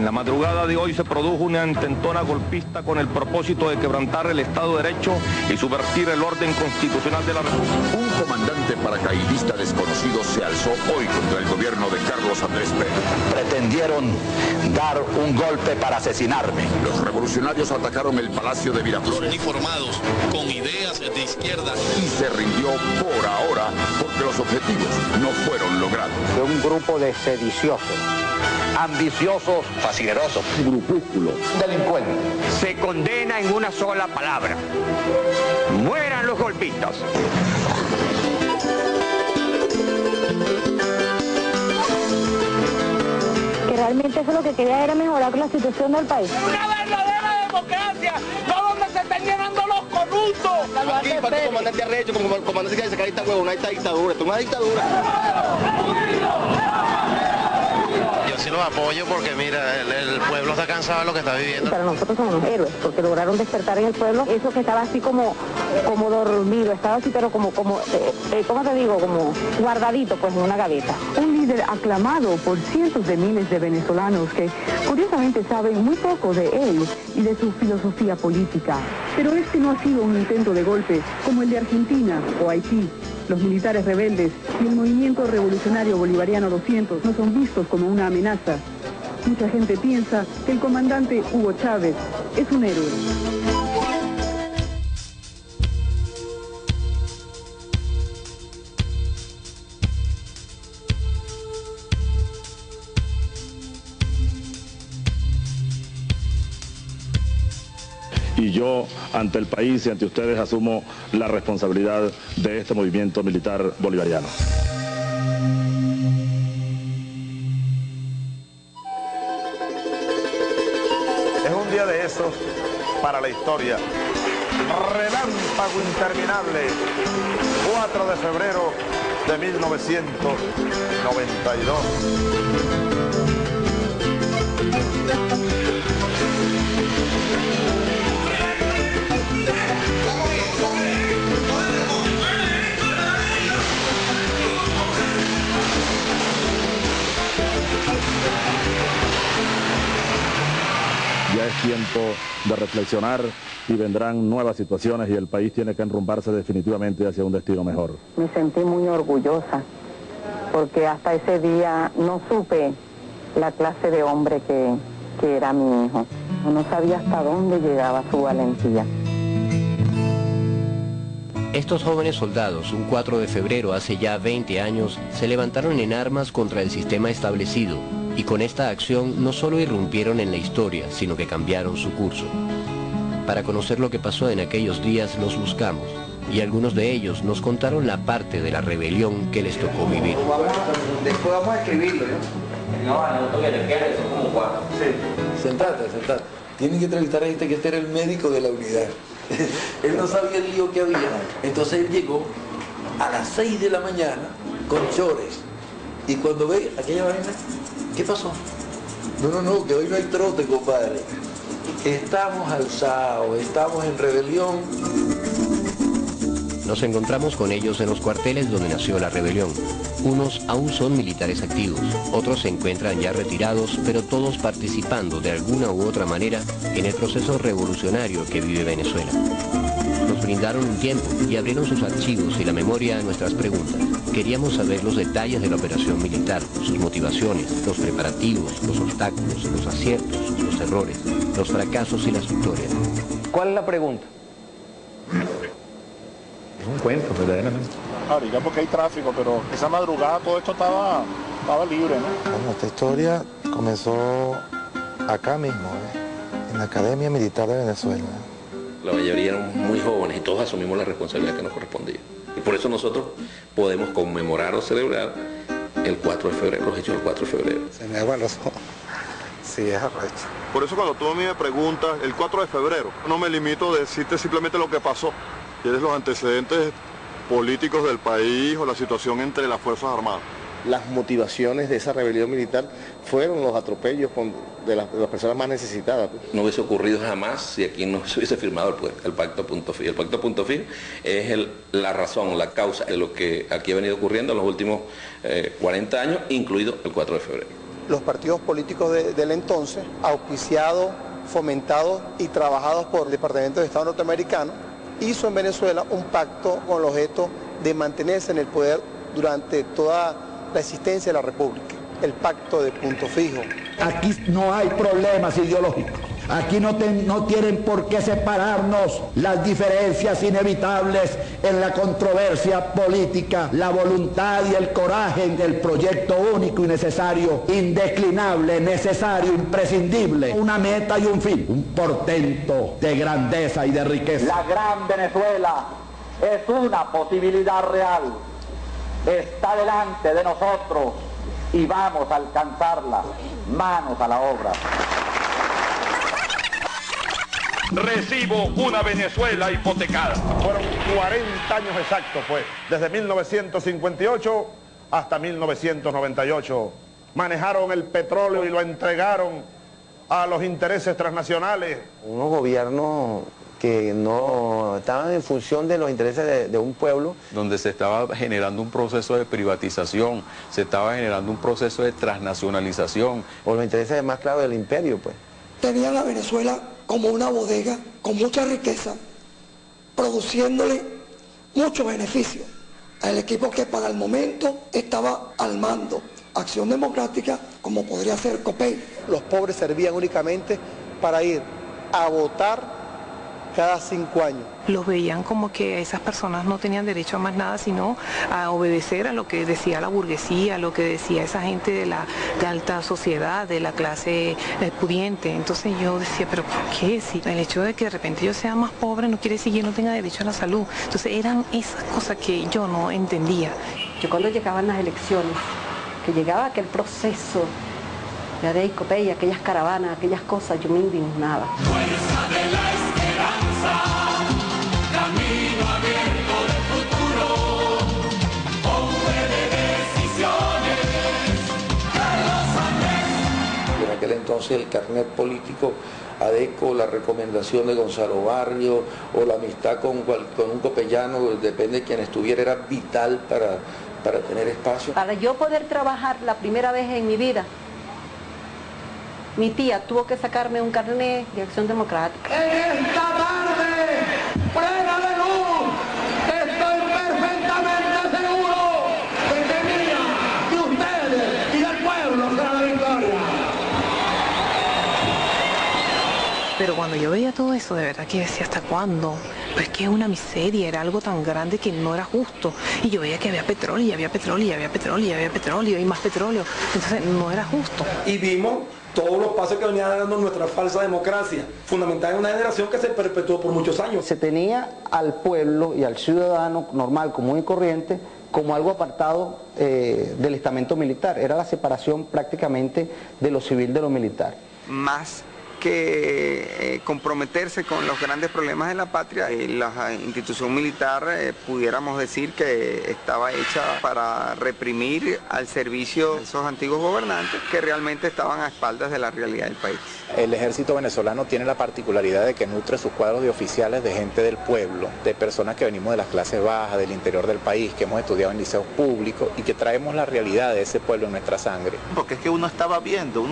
la madrugada de hoy se produjo una intentona golpista con el propósito de quebrantar el Estado de Derecho y subvertir el orden constitucional de la República. Un comandante paracaidista desconocido se alzó hoy contra el gobierno de Carlos Andrés Pérez. Pretendieron dar un golpe para asesinarme. Los revolucionarios atacaron el Palacio de Miraflores. Uniformados, con ideas de izquierda. Y se rindió por ahora porque los objetivos no fueron logrados. De un grupo de sediciosos, ambiciosos, fascinerosos, grupúsculo, delincuentes. Se condena en una sola palabra: mueran los golpistas. Que realmente eso lo que quería era mejorar la situación del país. ¡Una verdadera democracia! ¡No donde se están llenando los corruptos! Aquí, para tu comandante arrecho, como comandante que sacar esta huevona, esta dictadura, esto es una dictadura. Yo sí los apoyo porque mira, el pueblo está cansado de lo que está viviendo. Para nosotros son unos héroes, porque lograron despertar en el pueblo eso que estaba así como dormido, estaba así pero ¿cómo te digo? Como guardadito pues en una gaveta. Un líder aclamado por cientos de miles de venezolanos que curiosamente saben muy poco de él y de su filosofía política. Pero este no ha sido un intento de golpe como el de Argentina o Haití. Los militares rebeldes y el movimiento revolucionario bolivariano 200 no son vistos como una amenaza. Mucha gente piensa que el comandante Hugo Chávez es un héroe. Y yo, ante el país y ante ustedes, asumo la responsabilidad de este movimiento militar bolivariano. Es un día de esos para la historia. Relámpago interminable, 4 de febrero de 1992. Ya es tiempo de reflexionar y vendrán nuevas situaciones y el país tiene que enrumbarse definitivamente hacia un destino mejor. Me sentí muy orgullosa porque hasta ese día no supe la clase de hombre que era mi hijo. No sabía hasta dónde llegaba su valentía. Estos jóvenes soldados, un 4 de febrero hace ya 20 años, se levantaron en armas contra el sistema establecido y con esta acción no solo irrumpieron en la historia, sino que cambiaron su curso. Para conocer lo que pasó en aquellos días los buscamos y algunos de ellos nos contaron la parte de la rebelión que les tocó vivir. Después vamos a escribirlo, ¿no? No toque el que son como 4. Sí. Sentate. Tienen que entrevistar a este que este era el médico de la unidad. Él no sabía el lío que había. Entonces él llegó a las 6 de la mañana con chores. Y cuando ve aquella vaina, ¿qué pasó? No, que hoy no hay trote, compadre. Estamos alzados, estamos en rebelión. Nos encontramos con ellos en los cuarteles donde nació la rebelión. Unos aún son militares activos, otros se encuentran ya retirados, pero todos participando de alguna u otra manera en el proceso revolucionario que vive Venezuela. Nos brindaron un tiempo y abrieron sus archivos y la memoria a nuestras preguntas. Queríamos saber los detalles de la operación militar, sus motivaciones, los preparativos, los obstáculos, los aciertos, los errores, los fracasos y las victorias. ¿Cuál es la pregunta? Es un cuento, verdaderamente. Digamos que hay tráfico, pero esa madrugada todo esto estaba libre, ¿no? Bueno, esta historia comenzó acá mismo, en la Academia Militar de Venezuela. La mayoría eran muy jóvenes y todos asumimos la responsabilidad que nos correspondía. Y por eso nosotros podemos conmemorar o celebrar el 4 de febrero, los hechos del 4 de febrero. Se me aguan los ojos. Sí, es arrecho. Por eso cuando tú a mí me preguntas, el 4 de febrero, no me limito a decirte simplemente lo que pasó. Quieres los antecedentes políticos del país o la situación entre las Fuerzas Armadas. Las motivaciones de esa rebelión militar fueron los atropellos de las personas más necesitadas. No hubiese ocurrido jamás si aquí no se hubiese firmado el pacto Punto Fijo. El pacto Punto Fijo es la razón, la causa de lo que aquí ha venido ocurriendo en los últimos 40 años, incluido el 4 de febrero. los partidos políticos del entonces, auspiciados, fomentados y trabajados por el Departamento de Estado norteamericano, hizo en Venezuela un pacto con el objeto de mantenerse en el poder durante toda la existencia de la República, el pacto de punto fijo. Aquí no hay problemas ideológicos. Aquí no tienen por qué separarnos las diferencias inevitables en la controversia política, la voluntad y el coraje del proyecto único y necesario, indeclinable, necesario, imprescindible, una meta y un fin, un portento de grandeza y de riqueza. La gran Venezuela es una posibilidad real, está delante de nosotros y vamos a alcanzarla. Manos a la obra. Recibo una Venezuela hipotecada. Fueron 40 años exactos, pues, desde 1958 hasta 1998. Manejaron el petróleo y lo entregaron a los intereses transnacionales. Unos gobiernos que no estaban en función de los intereses de un pueblo. Donde se estaba generando un proceso de privatización, se estaba generando un proceso de transnacionalización. Por los intereses más claros del imperio, pues. Tenían a Venezuela como una bodega con mucha riqueza, produciéndole mucho beneficio al equipo que para el momento estaba al mando. Acción Democrática, como podría ser COPEI. Los pobres servían únicamente para ir a votar cada 5 años. Los veían como que esas personas no tenían derecho a más nada, sino a obedecer a lo que decía la burguesía, a lo que decía esa gente de la alta sociedad, de la clase pudiente. Entonces yo decía, ¿pero por qué? Si el hecho de que de repente yo sea más pobre no quiere decir que yo no tenga derecho a la salud. Entonces eran esas cosas que yo no entendía. Yo cuando llegaban las elecciones, que llegaba aquel proceso de ADEI, COPEI, aquellas caravanas, aquellas cosas, yo me indignaba. Fuerza de la esperanza, camino abierto del futuro, hombre de decisiones, Carlos Andrés. En aquel entonces el carnet político ADECO, la recomendación de Gonzalo Barrio o la amistad con un copellano, depende de quien estuviera, era vital para tener espacio. Para yo poder trabajar la primera vez en mi vida, mi tía tuvo que sacarme un carnet de Acción Democrática. En esta tarde, plena de luz, estoy perfectamente seguro de que mía, de ustedes y del pueblo será la victoria. Pero cuando yo veía todo eso, de verdad que decía, ¿hasta cuándo? Pues que es una miseria, era algo tan grande que no era justo. Y yo veía que había petróleo, y había petróleo, y había petróleo, y había petróleo, y más petróleo. Entonces no era justo. Y vimos todos los pasos que venía dando nuestra falsa democracia, fundamentada en una generación que se perpetuó por muchos años. Se tenía al pueblo y al ciudadano normal, común y corriente, como algo apartado del estamento militar. Era la separación prácticamente de lo civil de lo militar. Más que comprometerse con los grandes problemas de la patria, la institución militar pudiéramos decir que estaba hecha para reprimir al servicio de esos antiguos gobernantes que realmente estaban a espaldas de la realidad del país. El ejército venezolano tiene la particularidad de que nutre sus cuadros de oficiales de gente del pueblo, de personas que venimos de las clases bajas, del interior del país, que hemos estudiado en liceos públicos y que traemos la realidad de ese pueblo en nuestra sangre. Porque es que uno estaba viendo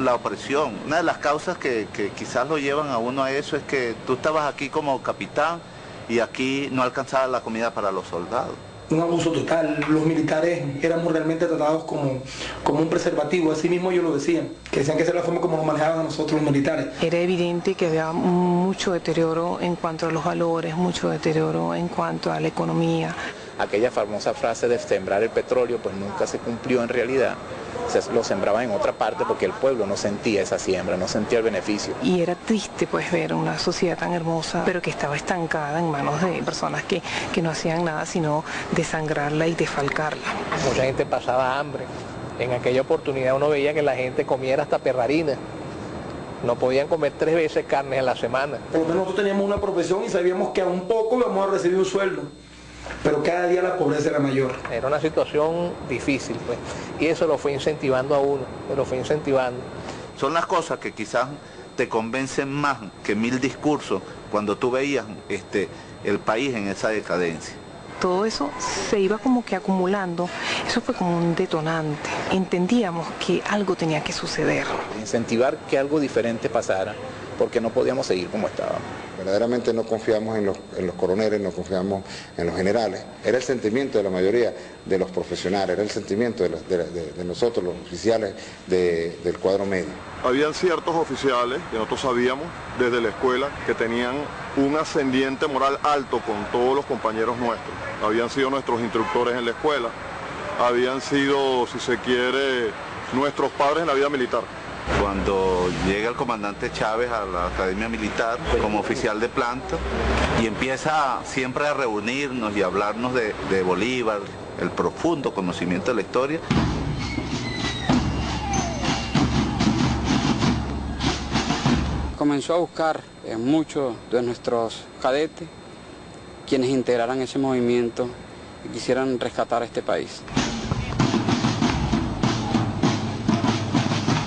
la opresión. Una de las causas que quizás lo llevan a uno a eso es que tú estabas aquí como capitán y aquí no alcanzaba la comida para los soldados. Un abuso total, los militares éramos realmente tratados como un preservativo, así mismo ellos lo decían, que decían que esa era la forma como nos manejaban a nosotros los militares. Era evidente que había mucho deterioro en cuanto a los valores, mucho deterioro en cuanto a la economía. Aquella famosa frase de sembrar el petróleo pues nunca se cumplió en realidad. Lo sembraban en otra parte porque el pueblo no sentía esa siembra, no sentía el beneficio. Y era triste pues ver una sociedad tan hermosa, pero que estaba estancada en manos de personas que no hacían nada sino desangrarla y desfalcarla. Mucha gente pasaba hambre. En aquella oportunidad uno veía que la gente comiera hasta perrarina. No podían comer 3 veces carne a la semana. Por lo menos nosotros teníamos una profesión y sabíamos que a un poco íbamos a recibir un sueldo. Pero cada día la pobreza era mayor. Era una situación difícil, pues, y eso lo fue incentivando a uno, lo fue incentivando. Son las cosas que quizás te convencen más que 1000 discursos cuando tú veías el país en esa decadencia. todo eso se iba como que acumulando. Eso fue como un detonante. Entendíamos que algo tenía que suceder. Incentivar que algo diferente pasara, porque no podíamos seguir como estábamos. Verdaderamente no confiamos en los coroneles, no confiamos en los generales. Era el sentimiento de la mayoría de los profesionales, era el sentimiento de nosotros, los oficiales del cuadro medio. Habían ciertos oficiales que nosotros sabíamos desde la escuela que tenían un ascendiente moral alto con todos los compañeros nuestros. Habían sido nuestros instructores en la escuela, habían sido, si se quiere, nuestros padres en la vida militar. Cuando llega el comandante Chávez a la Academia Militar como oficial de planta y empieza siempre a reunirnos y a hablarnos de Bolívar, el profundo conocimiento de la historia. Comenzó a buscar muchos de nuestros cadetes quienes integraran ese movimiento y quisieran rescatar a este país.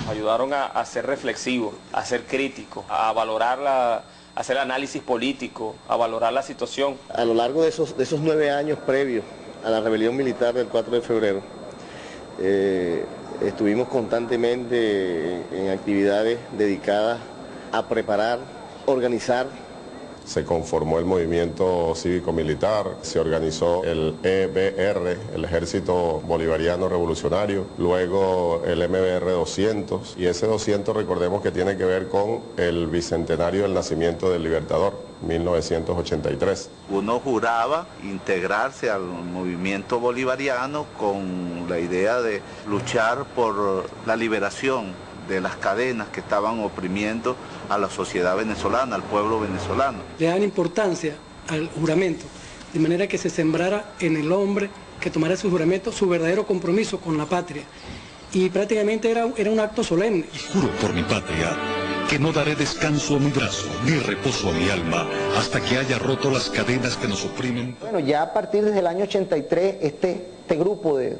Ayudaron a ser reflexivos, a ser críticos, a valorar a hacer análisis político, a valorar la situación. A lo largo de esos 9 años previos a la rebelión militar del 4 de febrero, estuvimos constantemente en actividades dedicadas a preparar, organizar. Se conformó el movimiento cívico-militar, se organizó el EBR, el Ejército Bolivariano Revolucionario, luego el MBR 200, y ese 200 recordemos que tiene que ver con el bicentenario del nacimiento del Libertador, 1983. Uno juraba integrarse al movimiento bolivariano con la idea de luchar por la liberación de las cadenas que estaban oprimiendo a la sociedad venezolana, al pueblo venezolano. Le dan importancia al juramento, de manera que se sembrara en el hombre que tomara su juramento, su verdadero compromiso con la patria. Y prácticamente era un acto solemne. Juro por mi patria que no daré descanso a mi brazo, ni reposo a mi alma, hasta que haya roto las cadenas que nos oprimen. Bueno, ya a partir desde el año 83, este grupo de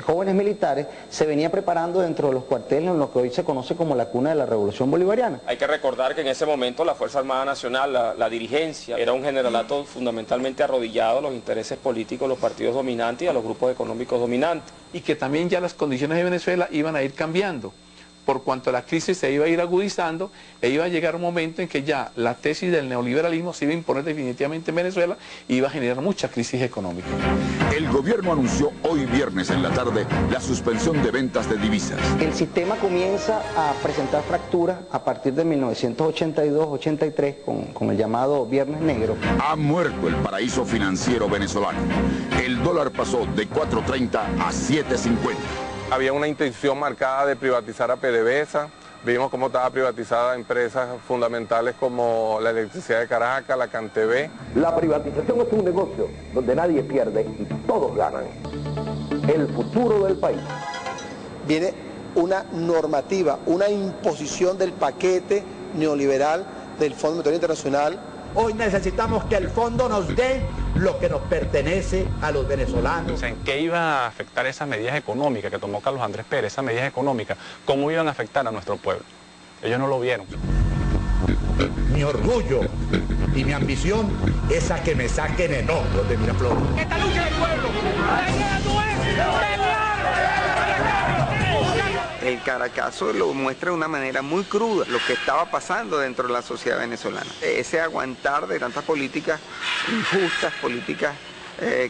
jóvenes militares se venía preparando dentro de los cuarteles en lo que hoy se conoce como la cuna de la Revolución Bolivariana. Hay que recordar que en ese momento la Fuerza Armada Nacional, la dirigencia, era un generalato fundamentalmente arrodillado a los intereses políticos de los partidos dominantes y a los grupos económicos dominantes. Y que también ya las condiciones de Venezuela iban a ir cambiando. Por cuanto la crisis se iba a ir agudizando, e iba a llegar un momento en que ya la tesis del neoliberalismo se iba a imponer definitivamente en Venezuela y iba a generar mucha crisis económica. El gobierno anunció hoy viernes en la tarde la suspensión de ventas de divisas. El sistema comienza a presentar fracturas a partir de 1982-83 con el llamado Viernes Negro. Ha muerto el paraíso financiero venezolano. El dólar pasó de 4.30 a 7.50. Había una intención marcada de privatizar a PDVSA, vimos cómo estaba privatizada empresas fundamentales como la electricidad de Caracas, la CanTV. La privatización es un negocio donde nadie pierde y todos ganan. El futuro del país. Viene una normativa, una imposición del paquete neoliberal del Fondo Monetario Internacional. Hoy necesitamos que el fondo nos dé lo que nos pertenece a los venezolanos. ¿En qué iba a afectar esas medidas económicas que tomó Carlos Andrés Pérez, esas medidas económicas? ¿Cómo iban a afectar a nuestro pueblo? Ellos no lo vieron. Mi orgullo y mi ambición es a que me saquen en hombros de Miraflores. ¡Esta lucha del pueblo! El Caracazo lo muestra de una manera muy cruda lo que estaba pasando dentro de la sociedad venezolana. Ese aguantar de tantas políticas injustas, políticas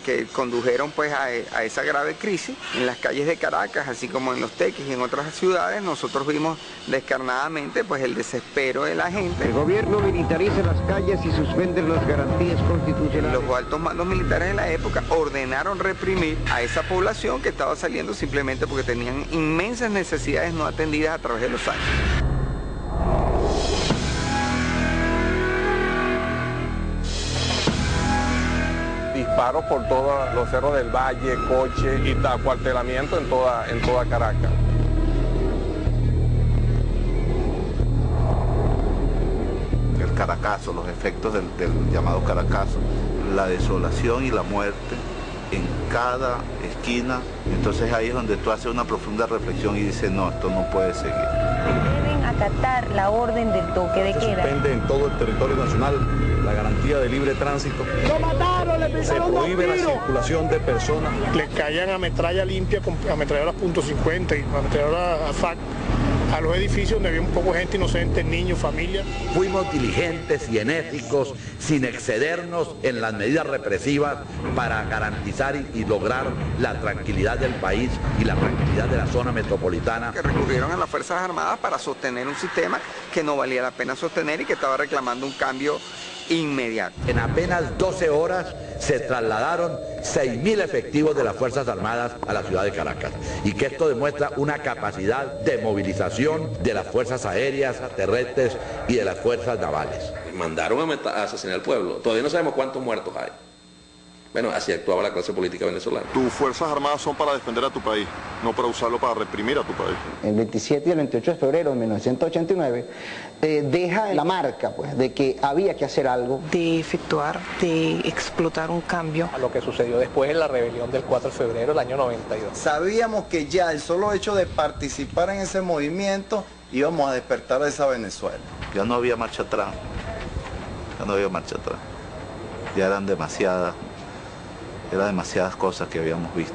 que condujeron pues a esa grave crisis en las calles de Caracas, así como en Los Teques y en otras ciudades. Nosotros vimos descarnadamente pues el desespero de la gente. El gobierno militariza las calles y suspende las garantías constitucionales. Los altos mandos militares de la época ordenaron reprimir a esa población que estaba saliendo simplemente porque tenían inmensas necesidades no atendidas a través de los años. Disparos por todos los cerros del Valle, Coche y acuartelamiento en toda Caracas. El Caracazo, los efectos del llamado Caracazo, la desolación y la muerte en cada esquina. Entonces ahí es donde tú haces una profunda reflexión y dices, no, esto no puede seguir. Deben acatar la orden del toque de queda. Se suspende en todo el territorio nacional la garantía de libre tránsito. ¡Lo mataron! ¡Le pisaron! Se prohíbe la circulación de personas. Le caían a metralla limpia con ametralladoras .50 y ametralladoras AFAC a los edificios donde había un poco de gente inocente, niños, familias. Fuimos diligentes y enérgicos sin excedernos en las medidas represivas para garantizar y lograr la tranquilidad del país y la tranquilidad de la zona metropolitana. Que recurrieron a las Fuerzas Armadas para sostener un sistema que no valía la pena sostener y que estaba reclamando un cambio inmediato. En apenas 12 horas se trasladaron 6.000 efectivos de las Fuerzas Armadas a la ciudad de Caracas y que esto demuestra una capacidad de movilización de las fuerzas aéreas, terrestres y de las fuerzas navales. Mandaron a asesinar al pueblo. Todavía no sabemos cuántos muertos hay. Bueno, así actuaba la clase política venezolana. Tus Fuerzas Armadas son para defender a tu país, no para usarlo para reprimir a tu país. El 27 y el 28 de febrero de 1989 deja la marca pues, de que había que hacer algo. De efectuar, de explotar un cambio. A lo que sucedió después en la rebelión del 4 de febrero del año 92. Sabíamos que ya el solo hecho de participar en ese movimiento íbamos a despertar a esa Venezuela. Ya no había marcha atrás, ya no había marcha atrás. Ya eran demasiadas cosas que habíamos visto.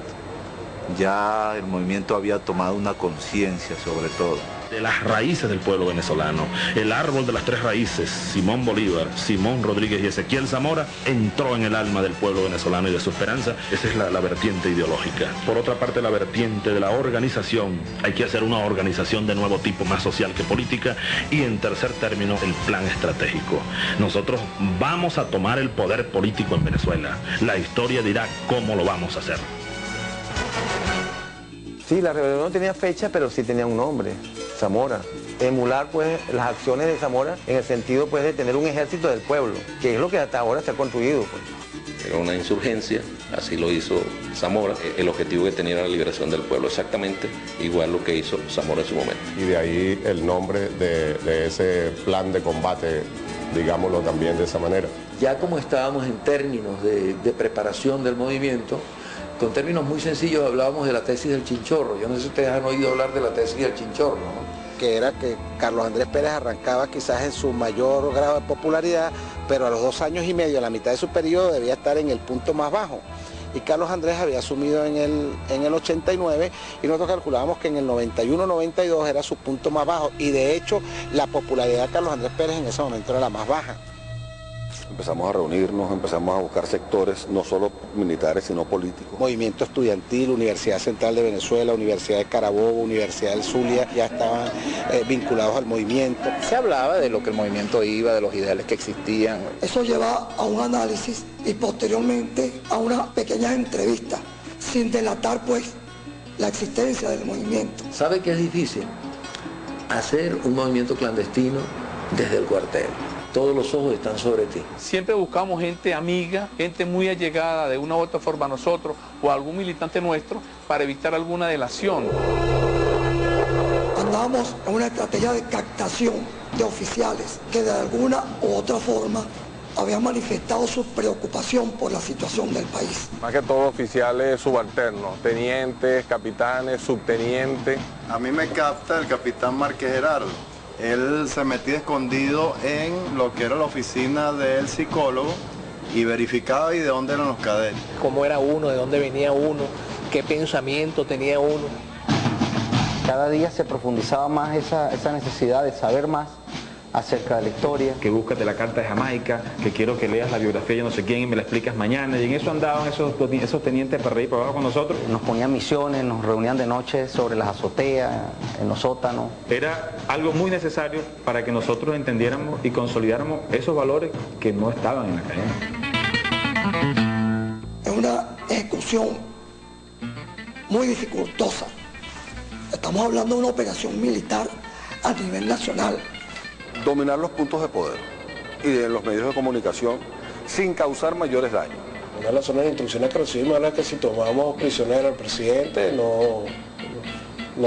Ya el movimiento había tomado una conciencia sobre todo. De las raíces del pueblo venezolano, el árbol de las tres raíces, Simón Bolívar, Simón Rodríguez y Ezequiel Zamora, entró en el alma del pueblo venezolano y de su esperanza. Esa es la vertiente ideológica. Por otra parte, la vertiente de la organización. Hay que hacer una organización de nuevo tipo, más social que política. Y en tercer término, el plan estratégico. Nosotros vamos a tomar el poder político en Venezuela. La historia dirá cómo lo vamos a hacer. Sí, la rebelión no tenía fecha, pero sí tenía un nombre, Zamora. Emular pues las acciones de Zamora en el sentido pues de tener un ejército del pueblo, que es lo que hasta ahora se ha construido. Pues. Era una insurgencia, así lo hizo Zamora. El objetivo que tenía era la liberación del pueblo, exactamente igual lo que hizo Zamora en su momento. Y de ahí el nombre de ese plan de combate, digámoslo también de esa manera. Ya como estábamos en términos de preparación del movimiento, con términos muy sencillos hablábamos de la tesis del chinchorro. Yo no sé si ustedes han oído hablar de la tesis del chinchorro, ¿no? Que era que Carlos Andrés Pérez arrancaba quizás en su mayor grado de popularidad, pero a los 2 años y medio, a la mitad de su periodo, debía estar en el punto más bajo. Y Carlos Andrés había asumido en el 89 y nosotros calculábamos que en el 91-92 era su punto más bajo. Y de hecho, la popularidad de Carlos Andrés Pérez en ese momento era la más baja. Empezamos a reunirnos, empezamos a buscar sectores, no solo militares, sino políticos. Movimiento estudiantil, Universidad Central de Venezuela, Universidad de Carabobo, Universidad del Zulia, ya estaban vinculados al movimiento. Se hablaba de lo que el movimiento iba, de los ideales que existían. Eso lleva a un análisis y posteriormente a una pequeña entrevista, sin delatar pues la existencia del movimiento. ¿Sabe qué es difícil? Hacer un movimiento clandestino desde el cuartel. Todos los ojos están sobre ti. Siempre buscamos gente amiga, gente muy allegada de una u otra forma a nosotros o a algún militante nuestro para evitar alguna delación. Andábamos en una estrategia de captación de oficiales que de alguna u otra forma habían manifestado su preocupación por la situación del país. Más que todo oficiales subalternos, tenientes, capitanes, subtenientes. A mí me capta el capitán Márquez Gerardo. Él se metía escondido en lo que era la oficina del psicólogo y verificaba y de dónde eran los cadetes. Cómo era uno, de dónde venía uno, qué pensamiento tenía uno. Cada día se profundizaba más esa necesidad de saber más acerca de la historia. Que búscate la carta de Jamaica, que quiero que leas la biografía de no sé quién y me la explicas mañana. Y en eso andaban esos tenientes para arriba y para abajo con nosotros. Nos ponían misiones, nos reunían de noche sobre las azoteas, en los sótanos. Era algo muy necesario para que nosotros entendiéramos y consolidáramos esos valores que no estaban en la academia. Es una ejecución muy dificultosa. Estamos hablando de una operación militar a nivel nacional. Dominar los puntos de poder y de los medios de comunicación sin causar mayores daños. Una de las zonas de instrucciones que recibimos era que si tomábamos prisionero al presidente no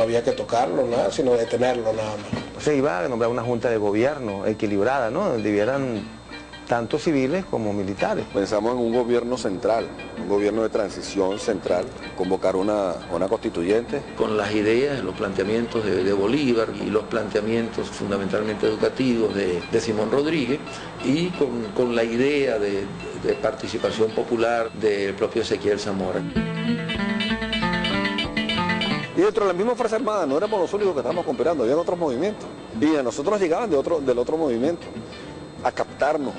había que tocarlo, nada, sino detenerlo nada más. Se iba a nombrar una junta de gobierno equilibrada, ¿no? Debieran tanto civiles como militares. Pensamos en un gobierno central, un gobierno de transición central, convocar una constituyente. Con las ideas, los planteamientos de Bolívar y los planteamientos fundamentalmente educativos de Simón Rodríguez y con la idea de participación popular del propio Ezequiel Zamora. Y dentro de la misma Fuerza Armada no éramos los únicos que estábamos cooperando, había otros movimientos. Y a nosotros nos llegaban del otro movimiento a captarnos.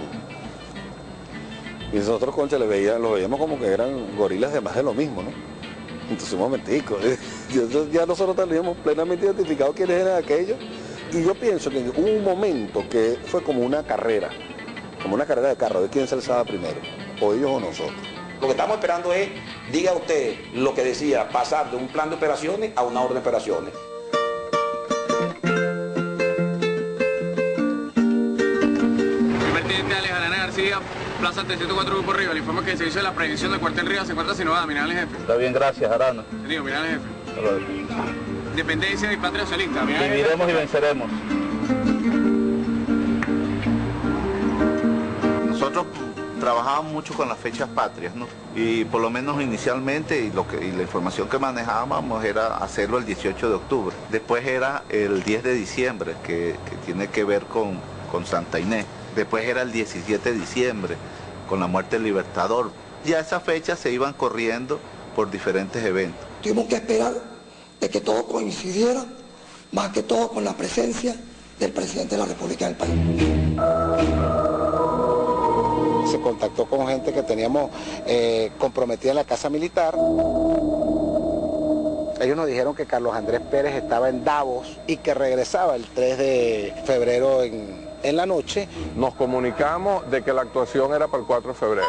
Y nosotros, concha, los veíamos como que eran gorilas de más de lo mismo, ¿no? Entonces, un momentico, ya nosotros teníamos plenamente identificado quiénes eran aquellos. Y yo pienso que hubo un momento que fue como una carrera de carro, de quién se alzaba primero, o ellos o nosotros. Lo que estamos esperando es, diga usted lo que decía, pasar de un plan de operaciones a una orden de operaciones. Primer teniente Alejandra García, Plaza 304 Grupo Río. El informe que se hizo de la prevención del cuartel Río se encuentra sin novedad, mirar al jefe. Está bien, gracias, Arana. Digo, mirar al jefe. Independencia y patria socialista. Viviremos y venceremos. Nosotros trabajábamos mucho con las fechas patrias, ¿no? Y por lo menos inicialmente, y la información que manejábamos era hacerlo el 18 de octubre. Después era el 10 de diciembre, que tiene que ver con Santa Inés. Después era el 17 de diciembre, con la muerte del Libertador. Ya esas fechas se iban corriendo por diferentes eventos. Tuvimos que esperar de que todo coincidiera, más que todo con la presencia del presidente de la República del país. Se contactó con gente que teníamos comprometida en la Casa Militar. Ellos nos dijeron que Carlos Andrés Pérez estaba en Davos y que regresaba el 3 de febrero en la noche. Nos comunicamos de que la actuación era para el 4 de febrero.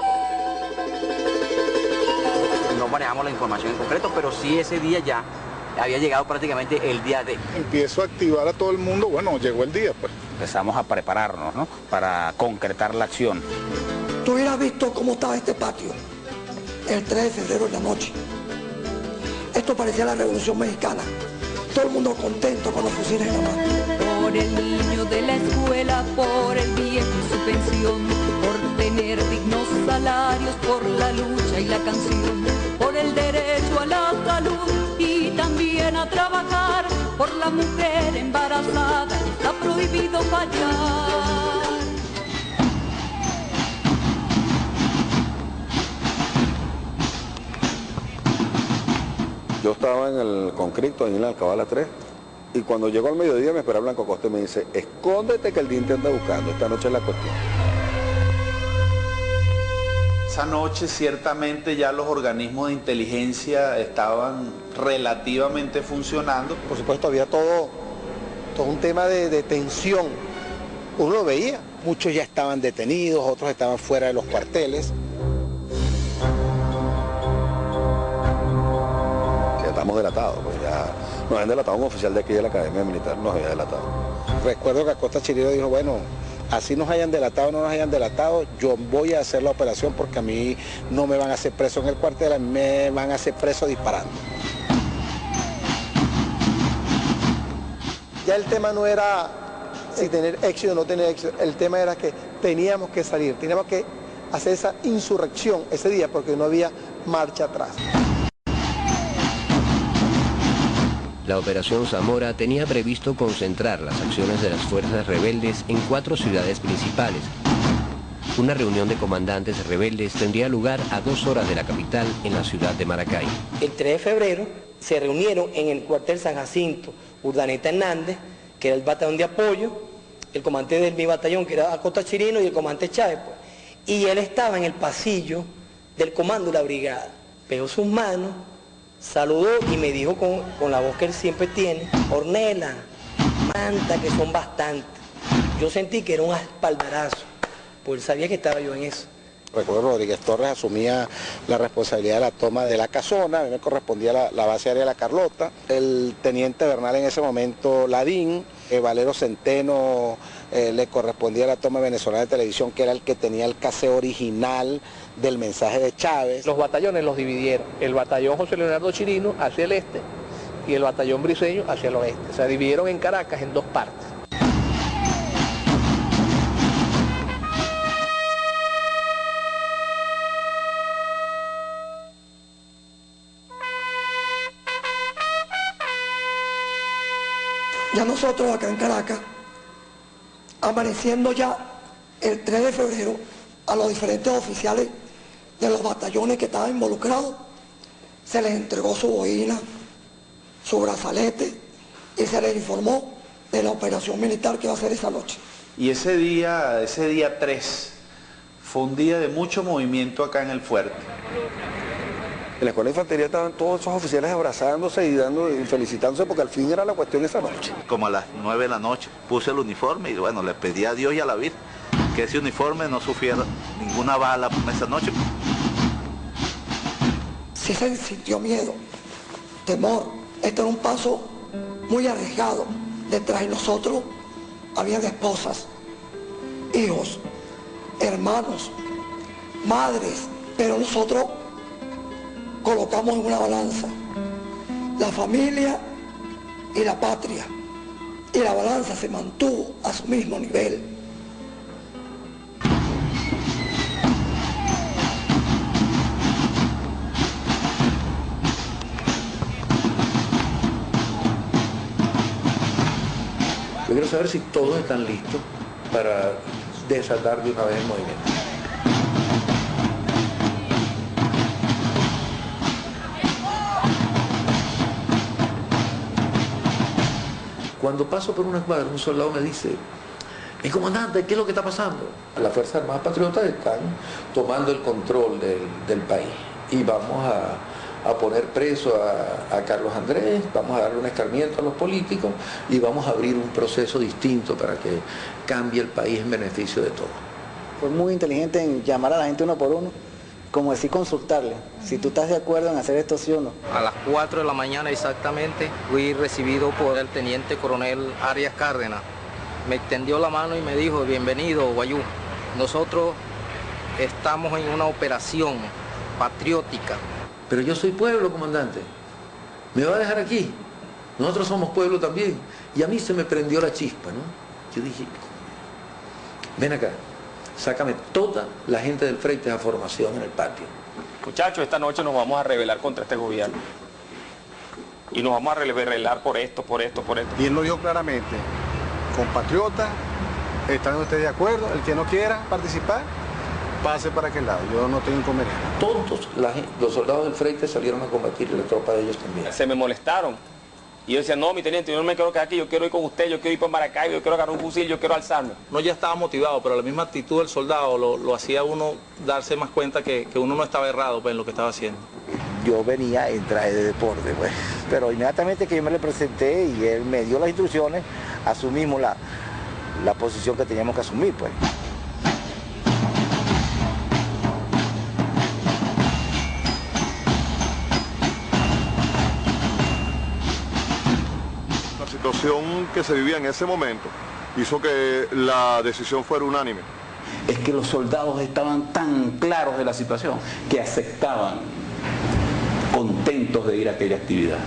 No manejamos la información en concreto, pero sí ese día ya había llegado prácticamente el día de. Empiezo a activar a todo el mundo, bueno, llegó el día pues. Empezamos a prepararnos, ¿no?, para concretar la acción. Tú hubieras visto cómo estaba este patio el 3 de febrero en la noche. Esto parecía la Revolución Mexicana. Todo el mundo contento con los fusiles en la mano. Por el niño de la escuela, por el viejo y su pensión, por tener dignos salarios, por la lucha y la canción, por el derecho a la salud y también a trabajar, por la mujer embarazada, está prohibido fallar. Yo estaba en el Concripto, ahí en la Alcabala 3, y cuando llegó al mediodía me espera Blanco Costa y me dice, escóndete que el DIN te anda buscando, esta noche es la cuestión. Esa noche ciertamente ya los organismos de inteligencia estaban relativamente funcionando. Por supuesto había todo un tema de tensión. Uno lo veía, muchos ya estaban detenidos, otros estaban fuera de los cuarteles. Estamos delatados, pues ya nos habían delatado un oficial de aquí de la Academia Militar, nos había delatado. Recuerdo que Acosta Chirino dijo, bueno, así nos hayan delatado o no nos hayan delatado, yo voy a hacer la operación porque a mí no me van a hacer preso en el cuartel, a mí me van a hacer preso disparando. Ya el tema no era si tener éxito o no tener éxito, el tema era que teníamos que salir, teníamos que hacer esa insurrección ese día porque no había marcha atrás. La Operación Zamora tenía previsto concentrar las acciones de las fuerzas rebeldes en 4 ciudades principales. Una reunión de comandantes rebeldes tendría lugar a 2 horas de la capital en la ciudad de Maracay. El 3 de febrero se reunieron en el cuartel San Jacinto Urdaneta Hernández, que era el batallón de apoyo, el comandante de mi batallón, que era Acosta Chirino, y el comandante Chávez, pues. Y él estaba en el pasillo del comando de la brigada. Pegó sus manos, saludó y me dijo con la voz que él siempre tiene, Ornella, manta, que son bastantes. Yo sentí que era un espaldarazo, pues él sabía que estaba yo en eso. Recuerdo que Rodríguez Torres asumía la responsabilidad de la toma de la casona, a mí me correspondía la base aérea de la Carlota, el teniente Bernal en ese momento Ladín, Valero Centeno le correspondía la toma venezolana de televisión, que era el que tenía el caseo original del mensaje de Chávez. Los batallones los dividieron, el batallón José Leonardo Chirino hacia el este y el batallón Briceño hacia el oeste, se dividieron en Caracas en 2 partes. Ya nosotros acá en Caracas, amaneciendo ya el 3 de febrero, a los diferentes oficiales de los batallones que estaban involucrados, se les entregó su boina, su brazalete y se les informó de la operación militar que va a hacer esa noche. Y ese día 3, fue un día de mucho movimiento acá en el fuerte. En la escuela de infantería estaban todos esos oficiales abrazándose y felicitándose porque al fin era la cuestión esa noche. Como a las 9 de la noche puse el uniforme y bueno, le pedí a Dios y a la Virgen que ese uniforme no sufriera ninguna bala esa noche. Sí se sintió miedo, temor. Este era un paso muy arriesgado. Detrás de nosotros habían esposas, hijos, hermanos, madres, pero nosotros colocamos en una balanza la familia y la patria, y la balanza se mantuvo a su mismo nivel. Yo quiero saber si todos están listos para desatar de una vez el movimiento. Cuando paso por una escuadra, un soldado me dice: mi comandante, ¿qué es lo que está pasando? Las Fuerzas Armadas Patriotas están tomando el control del país y vamos a poner preso a Carlos Andrés, vamos a darle un escarmiento a los políticos y vamos a abrir un proceso distinto para que cambie el país en beneficio de todos. Fue muy inteligente en llamar a la gente uno por uno, como decir, consultarle, si tú estás de acuerdo en hacer esto sí o no. A las 4 de la mañana exactamente fui recibido por el teniente coronel Arias Cárdenas. Me extendió la mano y me dijo: bienvenido, Guayú. Nosotros estamos en una operación patriótica. Pero yo soy pueblo, comandante. ¿Me va a dejar aquí? Nosotros somos pueblo también. Y a mí se me prendió la chispa, ¿no? Yo dije: ven acá, sácame toda la gente del frente a formación en el patio. Muchachos, esta noche nos vamos a rebelar contra este gobierno. Y nos vamos a rebelar por esto, por esto, por esto. Y él lo dijo claramente: compatriotas, ¿están ustedes de acuerdo? El que no quiera participar, pase para aquel lado, yo no tengo inconveniente. Todos los soldados del frente salieron a combatir y la tropa de ellos también. Se me molestaron. Y yo decía: no, mi teniente, yo no me quiero quedar aquí, yo quiero ir con usted, yo quiero ir para Maracaibo, yo quiero agarrar un fusil, yo quiero alzarme. Uno ya estaba motivado, pero la misma actitud del soldado lo hacía uno darse más cuenta que uno no estaba errado pues, en lo que estaba haciendo. Yo venía en traje de deporte, pues, pero inmediatamente que yo me le presenté y él me dio las instrucciones, asumimos la posición que teníamos que asumir, pues. La situación que se vivía en ese momento hizo que la decisión fuera unánime. Es que los soldados estaban tan claros de la situación que aceptaban, contentos de ir a aquella actividad.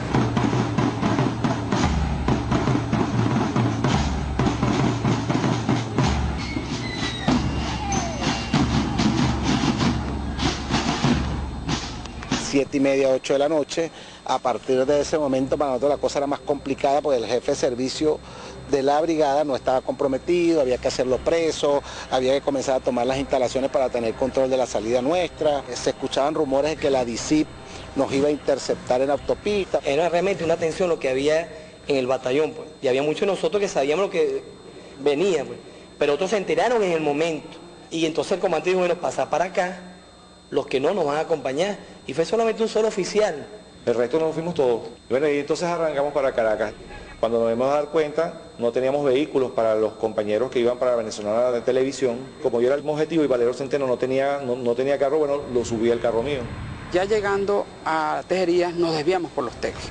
Siete y media, 8 de la noche. A partir de ese momento para nosotros la cosa era más complicada porque el jefe de servicio de la brigada no estaba comprometido, había que hacerlo preso, había que comenzar a tomar las instalaciones para tener control de la salida nuestra. Se escuchaban rumores de que la DICIP nos iba a interceptar en autopista. Era realmente una tensión lo que había en el batallón, pues, y había muchos de nosotros que sabíamos lo que venía, pues, pero otros se enteraron en el momento, y entonces el comandante dijo: bueno, pasa para acá, los que no nos van a acompañar, y fue solamente un solo oficial. El resto nos fuimos todos. Bueno, y entonces arrancamos para Caracas. Cuando nos dimos a dar cuenta, no teníamos vehículos para los compañeros que iban para Venezolana de Televisión. Como yo era el objetivo y Valero Centeno no tenía carro, bueno, lo subí al carro mío. Ya llegando a Tejerías nos desviamos por los teques.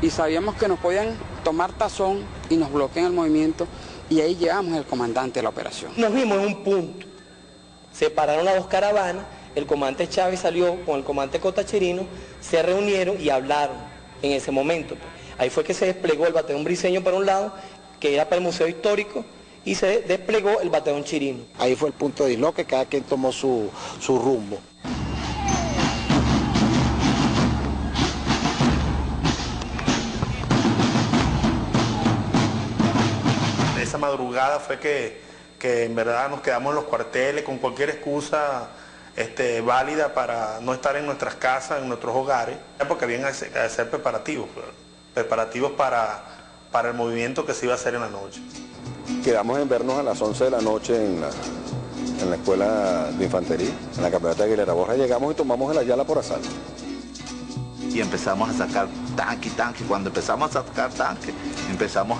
Y sabíamos que nos podían tomar tazón y nos bloquean el movimiento, y ahí llegamos el comandante de la operación. Nos vimos en un punto, separaron las dos caravanas, el comandante Chávez salió con el comandante Cota Chirino, se reunieron y hablaron en ese momento. Ahí fue que se desplegó el batallón Briceño por un lado, que era para el Museo Histórico, y se desplegó el batallón Chirino. Ahí fue el punto de disloque, cada quien tomó su rumbo. madrugada fue que en verdad nos quedamos en los cuarteles con cualquier excusa válida para no estar en nuestras casas, en nuestros hogares, porque habían que hacer preparativos para el movimiento que se iba a hacer en la noche. Quedamos en vernos a las 11 de la noche en la escuela de infantería, en la camioneta de Aguilera Borja. Llegamos y tomamos el Ayala por asalto. Y empezamos a sacar tanque. Cuando empezamos a sacar tanque, empezamos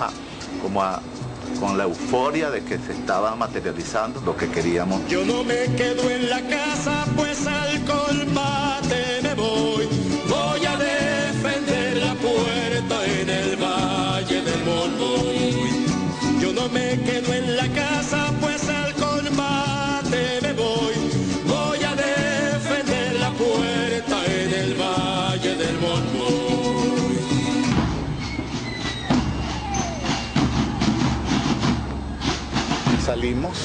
con la euforia de que se estaba materializando lo que queríamos. Yo no me quedo en la casa, pues al combate me voy. Voy a defender la puerta en el Valle del Monroy. Yo no me quedo en la casa, pues al combate me voy. Voy a defender la puerta en el Valle del Monroy. Salimos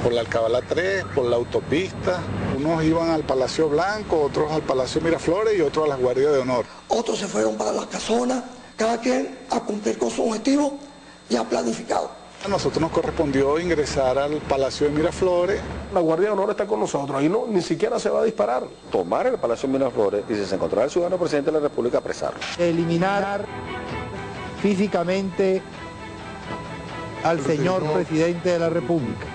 por la Alcabala 3, por la autopista. Unos iban al Palacio Blanco, otros al Palacio Miraflores y otros a las Guardias de Honor. Otros se fueron para las casonas, cada quien a cumplir con su objetivo ya planificado. A nosotros nos correspondió ingresar al Palacio de Miraflores. La Guardia de Honor está con nosotros, ahí no, ni siquiera se va a disparar. Tomar el Palacio de Miraflores y si se encontraba el ciudadano presidente de la República, apresarlo. Eliminar físicamente al señor presidente de la República.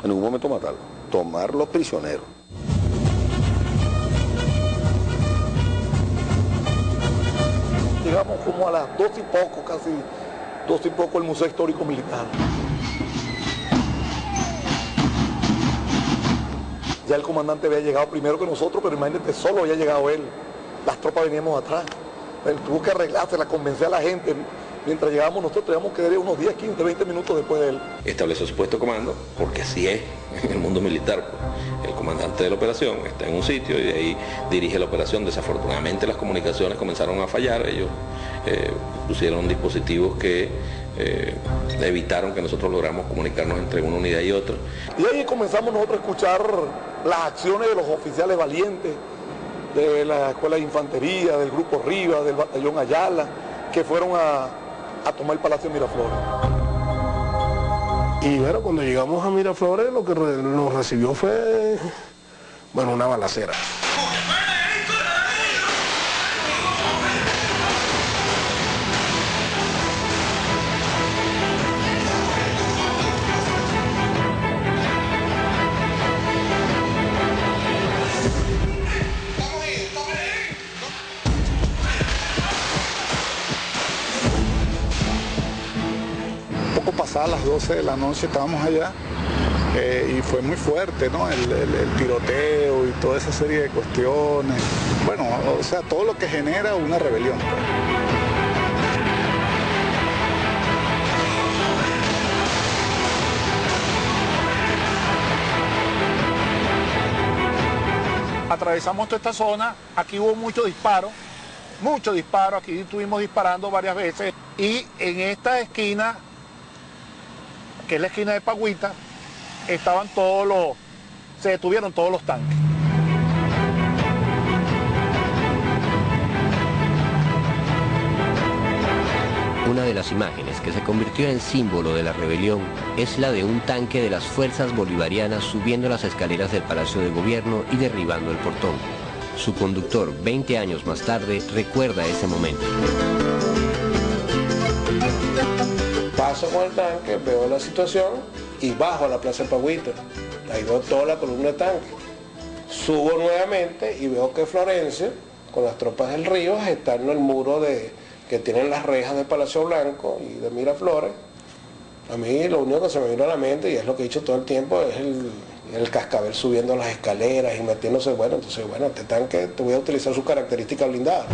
En ningún momento matarlo, tomarlo prisionero. Llegamos como a las 2 y poco, casi 2 y poco, el Museo Histórico Militar. Ya el comandante había llegado primero que nosotros, pero imagínate, solo había llegado él. Las tropas veníamos atrás. Él tuvo que arreglársela, convencer a la gente. Mientras llegamos nosotros teníamos que ir unos 10, 15, 20 minutos después de él. Estableció su puesto de comando, porque así es en el mundo militar. Pues. El comandante de la operación está en un sitio y de ahí dirige la operación. Desafortunadamente las comunicaciones comenzaron a fallar. Ellos pusieron dispositivos que evitaron que nosotros lográramos comunicarnos entre una unidad y otra. Y ahí comenzamos nosotros a escuchar las acciones de los oficiales valientes, de la Escuela de Infantería, del Grupo Rivas, del Batallón Ayala, que fueron a tomar el Palacio de Miraflores. Y bueno, cuando llegamos a Miraflores lo que nos recibió fue, bueno, una balacera. Pasadas las 12 de la noche estábamos allá y fue muy fuerte, ¿no? El tiroteo y toda esa serie de cuestiones. Bueno, o sea, todo lo que genera una rebelión. Atravesamos toda esta zona, aquí hubo mucho disparo, aquí estuvimos disparando varias veces y en esta esquina, que es la esquina de Pagüita, se detuvieron todos los tanques. Una de las imágenes que se convirtió en símbolo de la rebelión es la de un tanque de las fuerzas bolivarianas subiendo las escaleras del Palacio de Gobierno y derribando el portón. Su conductor, 20 años más tarde, recuerda ese momento. Paso con el tanque, veo la situación y bajo a la Plaza de Pagüita. Ahí veo toda la columna de tanque. Subo nuevamente y veo que Florencia, con las tropas del Rivas, está en el muro que tienen las rejas de Palacio Blanco y de Miraflores. A mí lo único que se me vino a la mente, y es lo que he dicho todo el tiempo, es el cascabel subiendo las escaleras y metiéndose, entonces este tanque te voy a utilizar sus características blindadas.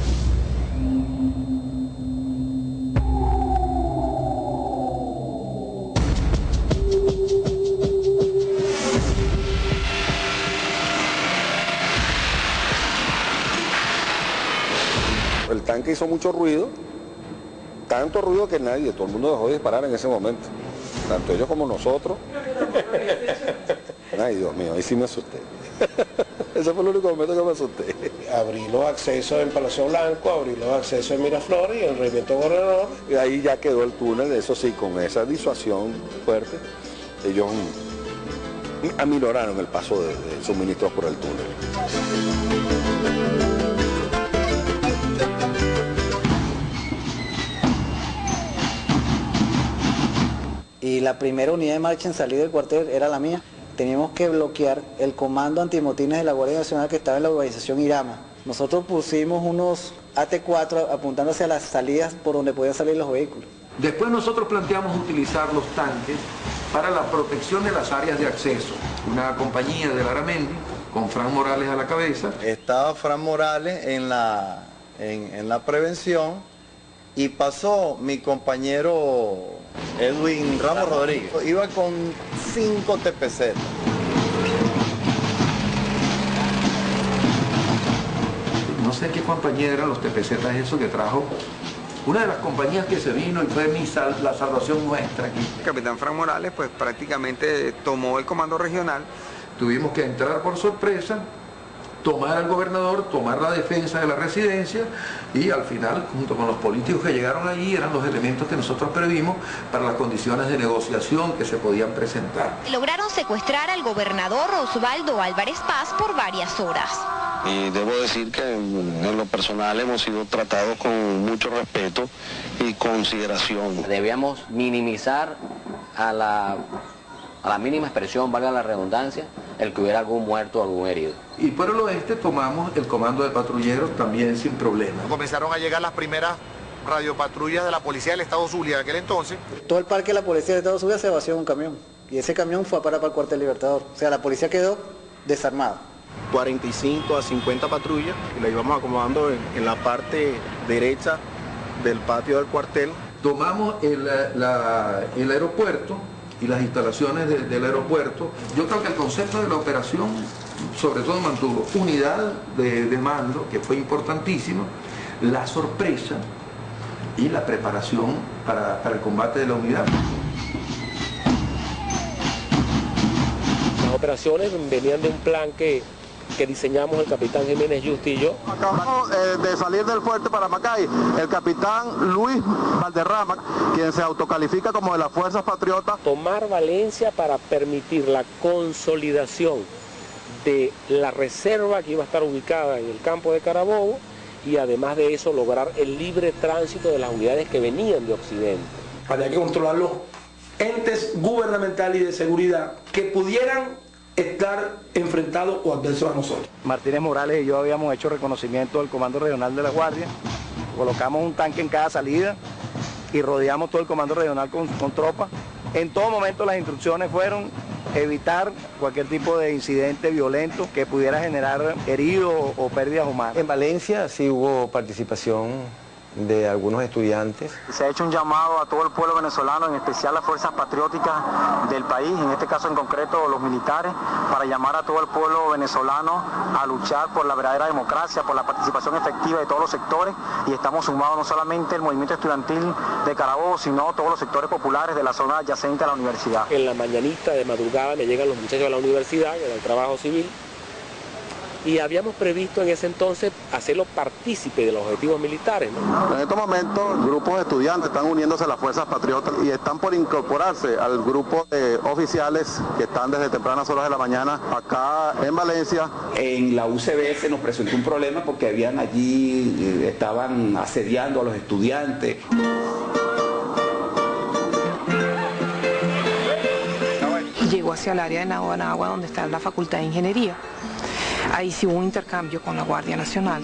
El tanque hizo mucho ruido, tanto ruido que todo el mundo dejó de disparar en ese momento, tanto ellos como nosotros. Ay, Dios mío, ahí sí me asusté. Ese fue el único momento que me asusté. abrí los accesos en Palacio Blanco, abrí los accesos en Miraflores y en el Regimiento Gobernador. Y ahí ya quedó el túnel, eso sí, con esa disuasión fuerte, ellos aminoraron el paso de suministros por el túnel. Y la primera unidad de marcha en salir del cuartel era la mía. Teníamos que bloquear el comando antimotines de la Guardia Nacional que estaba en la urbanización Irama. Nosotros pusimos unos AT4 apuntando hacia las salidas por donde podían salir los vehículos. Después nosotros planteamos utilizar los tanques para la protección de las áreas de acceso. Una compañía de Laramendi, con Fran Morales a la cabeza. Estaba Fran Morales en la prevención y pasó mi compañero Edwin Ramos Rodríguez. Iba con 5 TPZ. No sé qué compañía eran los TPZ eso que trajo. Una de las compañías que se vino y fue la salvación nuestra aquí. El capitán Fran Morales pues prácticamente tomó el comando regional. Tuvimos que entrar por sorpresa, tomar al gobernador, tomar la defensa de la residencia y al final, junto con los políticos que llegaron allí, eran los elementos que nosotros previmos para las condiciones de negociación que se podían presentar. Lograron secuestrar al gobernador Osvaldo Álvarez Paz por varias horas. Y debo decir que en lo personal hemos sido tratados con mucho respeto y consideración. Debíamos minimizar a la mínima expresión, valga la redundancia, el que hubiera algún muerto o algún herido. Y por el oeste tomamos el comando de patrulleros también sin problema. Comenzaron a llegar las primeras radiopatrullas de la policía del Estado Zulia de aquel entonces. Todo el parque de la policía del Estado Zulia se vació en un camión. Y ese camión fue a parar para el cuartel Libertador. O sea, la policía quedó desarmada. 45 a 50 patrullas y la íbamos acomodando en la parte derecha del patio del cuartel. Tomamos el aeropuerto y las instalaciones del aeropuerto. Yo creo que el concepto de la operación sobre todo mantuvo unidad de mando, que fue importantísimo, la sorpresa y la preparación para el combate de la unidad. Las operaciones venían de un plan que diseñamos el capitán Jiménez Justi y yo. Acabamos de salir del fuerte para Macay, el capitán Luis Valderrama, quien se autocalifica como de las Fuerzas Patriotas. Tomar Valencia para permitir la consolidación de la reserva que iba a estar ubicada en el campo de Carabobo y además de eso lograr el libre tránsito de las unidades que venían de Occidente. Había que controlar los entes gubernamentales y de seguridad que pudieran estar enfrentados o adversos a nosotros. Martínez Morales y yo habíamos hecho reconocimiento del Comando Regional de la Guardia, colocamos un tanque en cada salida y rodeamos todo el Comando Regional con tropas. En todo momento las instrucciones fueron evitar cualquier tipo de incidente violento que pudiera generar heridos o pérdidas humanas. En Valencia sí hubo participación de algunos estudiantes. Se ha hecho un llamado a todo el pueblo venezolano, en especial las fuerzas patrióticas del país, en este caso en concreto los militares, para llamar a todo el pueblo venezolano a luchar por la verdadera democracia, por la participación efectiva de todos los sectores, y estamos sumados no solamente el movimiento estudiantil de Carabobo, sino todos los sectores populares de la zona adyacente a la universidad. En la mañanita de madrugada me llegan los muchachos de la universidad, del trabajo civil, y habíamos previsto en ese entonces hacerlo partícipe de los objetivos militares, ¿no? En estos momentos grupos de estudiantes están uniéndose a las Fuerzas Patriotas y están por incorporarse al grupo de oficiales que están desde tempranas horas de la mañana acá en Valencia. En la UCB se nos presentó un problema porque habían allí, estaban asediando a los estudiantes. Llegó hacia el área de Naguanagua, donde está la Facultad de Ingeniería. Ahí sí hubo un intercambio con la Guardia Nacional.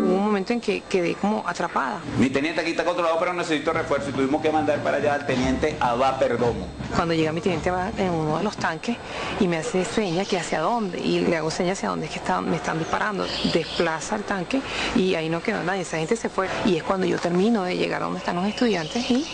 Hubo un momento en que quedé como atrapada. Mi teniente aquí está controlado, pero necesito refuerzo y tuvimos que mandar para allá al teniente Abba Perdomo. Cuando llega mi teniente va en uno de los tanques y me hace señas que hacia dónde, y le hago señas hacia dónde es que me están disparando. Desplaza el tanque y ahí no quedó nadie, esa gente se fue. Y es cuando yo termino de llegar a donde están los estudiantes y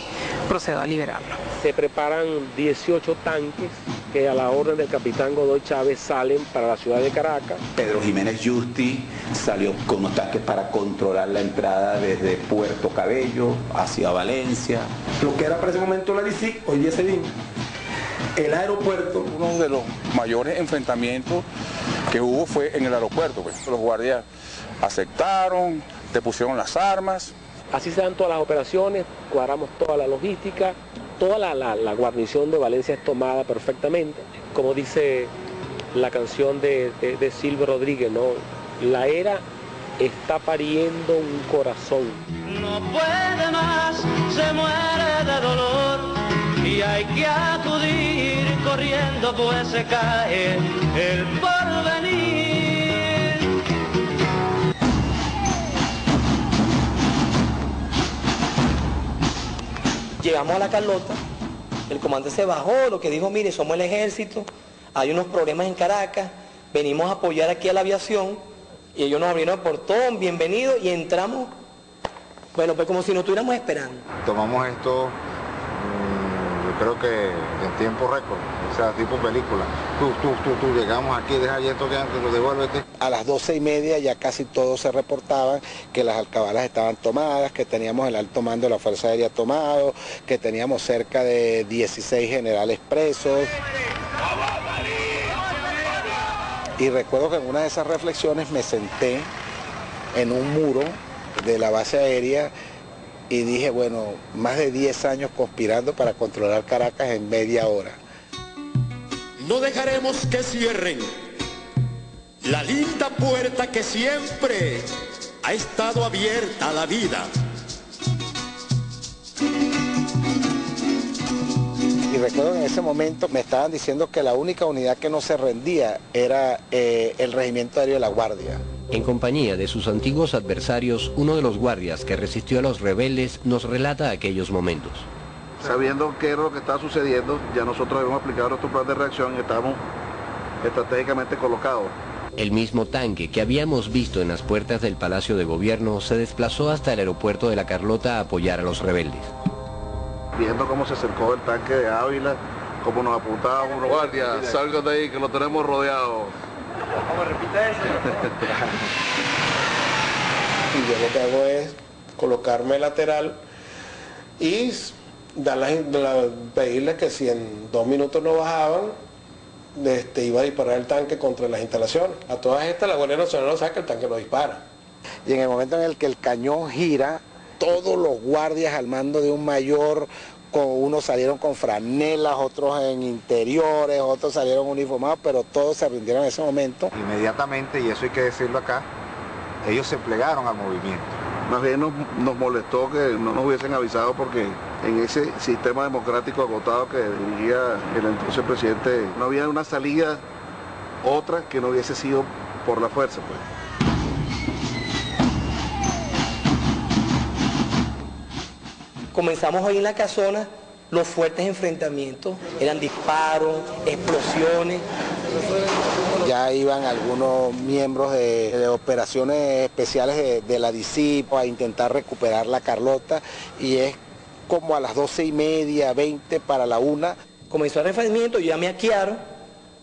procedo a liberarlo. Se preparan 18 tanques que a la orden del capitán Godoy Chávez salen para la ciudad de Caracas. Pedro Jiménez Justi salió con unos tanques para controlar la entrada desde Puerto Cabello hacia Valencia. Lo que era para ese momento la DICIC, hoy día se vino, el aeropuerto. Uno de los mayores enfrentamientos que hubo fue en el aeropuerto, pues. Los guardias aceptaron, te pusieron las armas. Así se dan todas las operaciones, cuadramos toda la logística, toda la guarnición de Valencia es tomada perfectamente. Como dice la canción de Silvio Rodríguez, ¿no? La era está pariendo un corazón. No puede más, se muere de dolor y hay que acudir corriendo, pues se cae el porvenir. Llegamos a la Carlota, el comandante se bajó, lo que dijo, mire, somos el ejército, hay unos problemas en Caracas, venimos a apoyar aquí a la aviación, y ellos nos abrieron el portón, bienvenidos, y entramos, bueno, pues como si nos estuviéramos esperando. Tomamos esto, yo creo que en tiempo récord, o sea, tipo película. Tú, llegamos aquí, deja ahí esto que antes, lo devuélvete. A las 12:30 ya casi todos se reportaban que las alcabalas estaban tomadas, que teníamos el alto mando de la Fuerza Aérea tomado, que teníamos cerca de 16 generales presos. Y recuerdo que en una de esas reflexiones me senté en un muro de la base aérea y dije, bueno, más de 10 años conspirando para controlar Caracas en media hora. No dejaremos que cierren la linda puerta que siempre ha estado abierta a la vida. Y recuerdo que en ese momento me estaban diciendo que la única unidad que no se rendía era el Regimiento Aéreo de la Guardia. En compañía de sus antiguos adversarios, uno de los guardias que resistió a los rebeldes nos relata aquellos momentos. Sabiendo qué era lo que estaba sucediendo, ya nosotros habíamos aplicado nuestro plan de reacción y estábamos estratégicamente colocados. El mismo tanque que habíamos visto en las puertas del Palacio de Gobierno se desplazó hasta el aeropuerto de La Carlota a apoyar a los rebeldes. Viendo cómo se acercó el tanque de Ávila, cómo nos apuntaba uno. Guardia, salgan de ahí que lo tenemos rodeado. ¿Cómo repite eso? Y yo lo que hago es colocarme lateral y pedirles que si en 2 minutos no bajaban, iba a disparar el tanque contra las instalaciones. A todas estas la Guardia Nacional lo saca, el tanque lo dispara. Y en el momento en el que el cañón gira, todos los guardias al mando de un mayor, unos salieron con franelas, otros en interiores, otros salieron uniformados, pero todos se rindieron en ese momento. Inmediatamente, y eso hay que decirlo acá, ellos se plegaron al movimiento. Más bien nos molestó que no nos hubiesen avisado porque en ese sistema democrático agotado que dirigía el entonces presidente, no había una salida otra que no hubiese sido por la fuerza, pues. Comenzamos ahí en la casona, los fuertes enfrentamientos, eran disparos, explosiones. Ya iban algunos miembros de operaciones especiales de la DICIP a intentar recuperar la Carlota y es como a las 12:30, 20 para la 1. Comenzó el enfrentamiento, yo llamé a Chiaro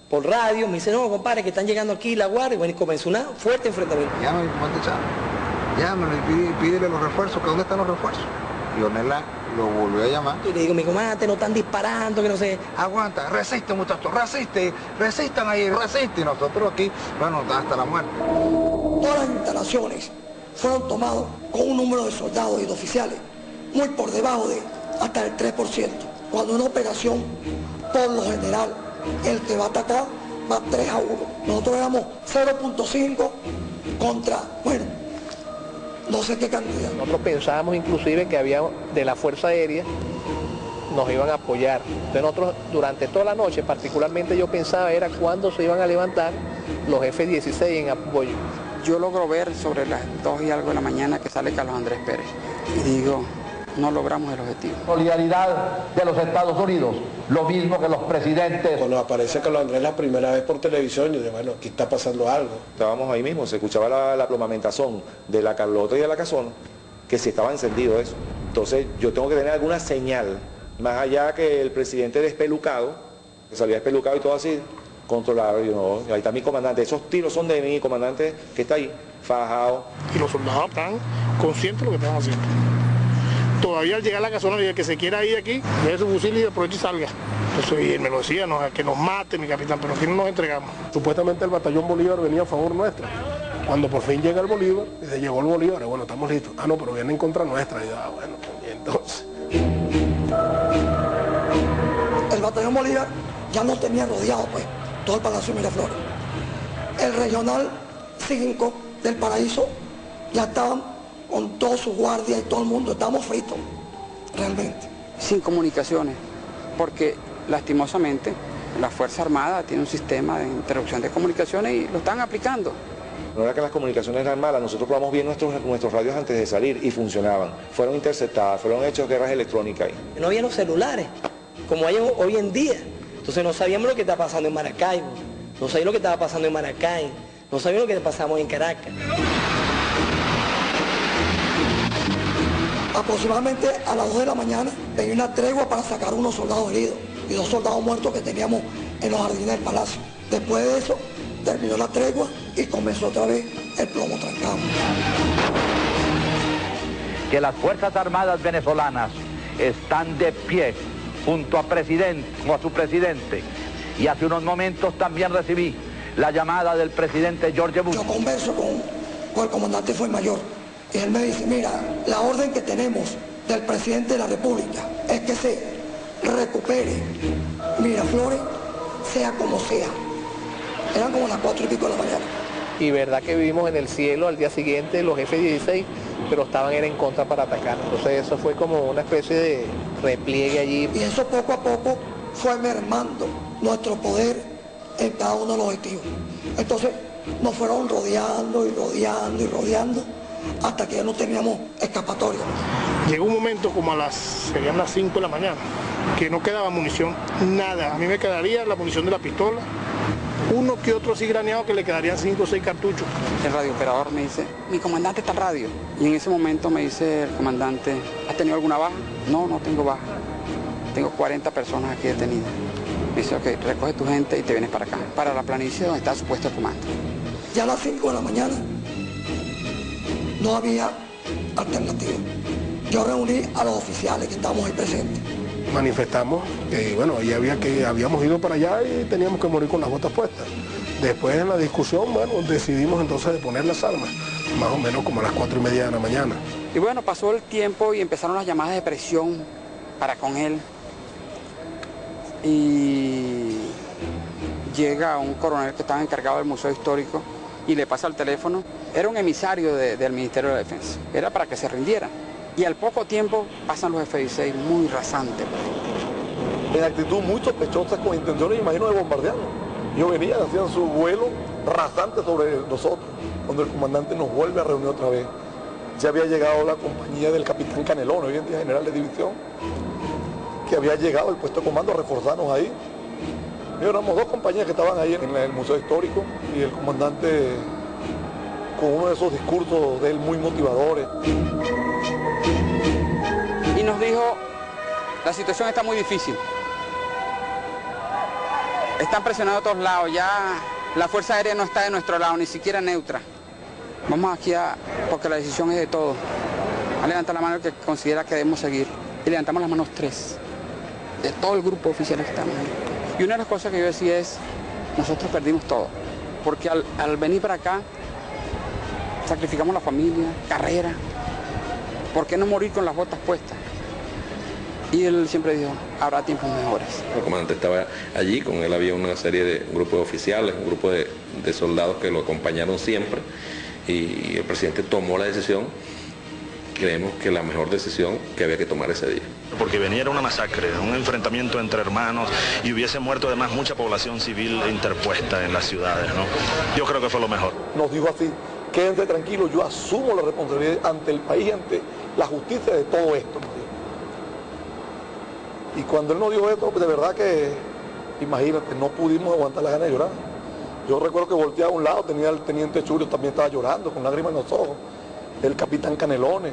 por radio, me dice, no, compadre, que están llegando aquí la guardia, y bueno, y comenzó un fuerte enfrentamiento. Llámame, llámame, pídele los refuerzos, que ¿dónde están los refuerzos? Y Ornella lo volvió a llamar. Y le digo, mi comandante, no están disparando, que no sé. Aguanta, resiste muchachos, resistan ahí, resisten. Y nosotros aquí, bueno, hasta la muerte. Todas las instalaciones fueron tomadas con un número de soldados y de oficiales muy por debajo de hasta el 3%. Cuando una operación, por lo general, el que va a atacar va 3-1. Nosotros éramos 0.5 contra, bueno, no sé qué cantidad. Nosotros pensábamos inclusive que había de la Fuerza Aérea nos iban a apoyar. Entonces nosotros durante toda la noche, particularmente yo pensaba era cuándo se iban a levantar los F-16 en apoyo. Yo logro ver sobre las 2 y algo de la mañana que sale Carlos Andrés Pérez. Y digo, no logramos el objetivo. Solidaridad de los Estados Unidos, lo mismo que los presidentes. Cuando aparece Carlos Andrés la primera vez por televisión, yo digo, bueno, aquí está pasando algo. Estábamos ahí mismo, se escuchaba la plomamentazón de la Carlota y de la Casona, que se estaba encendido eso. Entonces yo tengo que tener alguna señal, más allá que el presidente despelucado, que salía despelucado y todo así, controlar, yo no, ahí está mi comandante, esos tiros son de mi comandante que está ahí, fajado. Y los soldados están conscientes de lo que están haciendo. todavía al llegar a la casona, y el que se quiera ir aquí, lleve su fusil y aproveche y salga. Entonces, y él me lo decía, no, que nos mate, mi capitán, pero aquí no nos entregamos. Supuestamente el batallón Bolívar venía a favor nuestro. Cuando por fin llega el Bolívar, dice, llegó el Bolívar, y bueno, estamos listos. Ah, no, pero viene en contra nuestra. Y bueno, y entonces... El batallón Bolívar ya no tenía rodeado, pues, todo el Palacio Miraflores. El regional 5 del Paraíso ya estaban con todos sus guardias y todo el mundo, estábamos fritos, realmente. Sin comunicaciones, porque lastimosamente la Fuerza Armada tiene un sistema de interrupción de comunicaciones y lo están aplicando. No era que las comunicaciones eran malas, nosotros probamos bien nuestros radios antes de salir y funcionaban. Fueron interceptadas, fueron hechos guerras electrónicas ahí. No había los celulares, como hay hoy en día. Entonces no sabíamos lo que estaba pasando en Maracaibo, no sabíamos lo que estaba pasando en Maracay, no sabíamos lo que pasamos en Caracas. Aproximadamente a las 2 de la mañana tenía una tregua para sacar unos soldados heridos y 2 soldados muertos que teníamos en los jardines del palacio. Después de eso terminó la tregua y comenzó otra vez el plomo trancado. Que las Fuerzas Armadas venezolanas están de pie junto a su presidente, y hace unos momentos también recibí la llamada del presidente George Bush. Yo converso con el comandante Fuenmayor y él me dice, mira, la orden que tenemos del presidente de la República es que se recupere Miraflores, sea como sea. Eran como las 4 y pico de la mañana. Y verdad que vivimos en el cielo al día siguiente los F-16, pero estaban en contra para atacar. Entonces eso fue como una especie de repliegue allí. Y eso poco a poco fue mermando nuestro poder en cada uno de los objetivos. Entonces nos fueron rodeando y rodeando y rodeando hasta que ya no teníamos escapatoria. Llegó un momento como serían las 5 de la mañana, que no quedaba munición, nada. A mí me quedaría la munición de la pistola, uno que otro así graneado que le quedarían 5 o 6 cartuchos. El radiooperador me dice, mi comandante está en radio. Y en ese momento me dice el comandante, ¿has tenido alguna baja? No, no tengo baja. Tengo 40 personas aquí detenidas. Me dice, ok, recoge tu gente y te vienes para acá, para la planicie donde está supuesto el comando. Ya a las 5 de la mañana no había alternativa. Yo reuní a los oficiales que estábamos ahí presentes. Manifestamos que bueno, habíamos ido para allá y teníamos que morir con las botas puestas. Después en la discusión, bueno, decidimos entonces de poner las armas, más o menos como a las 4:30 de la mañana. Y bueno, pasó el tiempo y empezaron las llamadas de presión para con él. Y llega un coronel que estaba encargado del Museo Histórico y le pasa el teléfono. Era un emisario del Ministerio de la Defensa. Era para que se rindiera. Y al poco tiempo pasan los F-16 muy rasantes. En actitud muy sospechosa, con intenciones, imagino, de bombardearnos. Ellos venían, hacían su vuelo rasante sobre nosotros. Cuando el comandante nos vuelve a reunir otra vez, ya había llegado la compañía del capitán Canelón, hoy en día general de división, que había llegado al puesto de comando a reforzarnos ahí. Y éramos 2 compañías que estaban ahí en el Museo Histórico y el comandante con uno de esos discursos de él muy motivadores. Y nos dijo, la situación está muy difícil. Están presionados a todos lados, ya la Fuerza Aérea no está de nuestro lado, ni siquiera neutra. Vamos aquí porque la decisión es de todos. A levantar la mano el que considera que debemos seguir. Y levantamos las manos 3, de todo el grupo de oficiales que estamos ahí. Y una de las cosas que yo decía es, nosotros perdimos todo. Porque al venir para acá, sacrificamos la familia, carrera. ¿Por qué no morir con las botas puestas? Y él siempre dijo, habrá tiempos mejores. El comandante estaba allí, con él había una serie de grupos de oficiales, un grupo de soldados que lo acompañaron siempre, y el presidente tomó la decisión, creemos que la mejor decisión que había que tomar ese día. Porque venía una masacre, un enfrentamiento entre hermanos y hubiese muerto además mucha población civil interpuesta en las ciudades, ¿no? Yo creo que fue lo mejor. Nos dijo así, quédense tranquilos, yo asumo la responsabilidad ante el país, ante la justicia de todo esto. Y cuando él nos dijo esto, de verdad que, imagínate, no pudimos aguantar la gana de llorar. Yo recuerdo que volteé a un lado, tenía el teniente Churio, también estaba llorando, con lágrimas en los ojos. El capitán Canelones.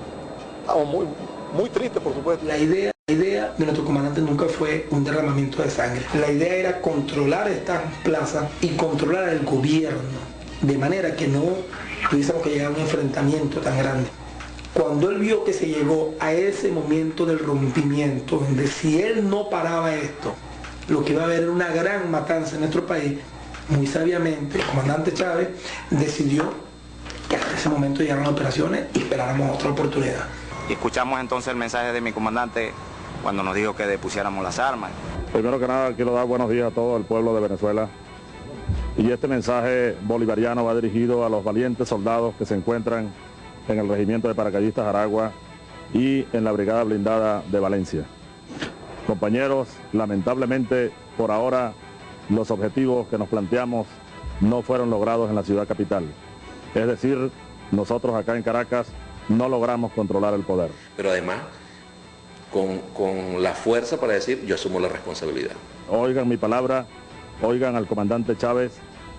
Estábamos muy tristes, por supuesto. La idea de nuestro comandante nunca fue un derramamiento de sangre. La idea era controlar estas plazas y controlar el gobierno, de manera que no tuviésemos que llegar a un enfrentamiento tan grande. Cuando él vio que se llegó a ese momento del rompimiento, donde si él no paraba esto, lo que iba a haber era una gran matanza en nuestro país, muy sabiamente el comandante Chávez decidió que hasta ese momento llegaran las operaciones y esperáramos otra oportunidad. Y escuchamos entonces el mensaje de mi comandante cuando nos dijo que depusiéramos las armas. Primero que nada quiero dar buenos días a todo el pueblo de Venezuela. Y este mensaje bolivariano va dirigido a los valientes soldados que se encuentran en el Regimiento de Paracaidistas Aragua y en la Brigada Blindada de Valencia. Compañeros, lamentablemente por ahora los objetivos que nos planteamos no fueron logrados en la ciudad capital. Es decir, nosotros acá en Caracas no logramos controlar el poder. Pero además, con la fuerza para decir, yo asumo la responsabilidad. Oigan mi palabra, oigan al comandante Chávez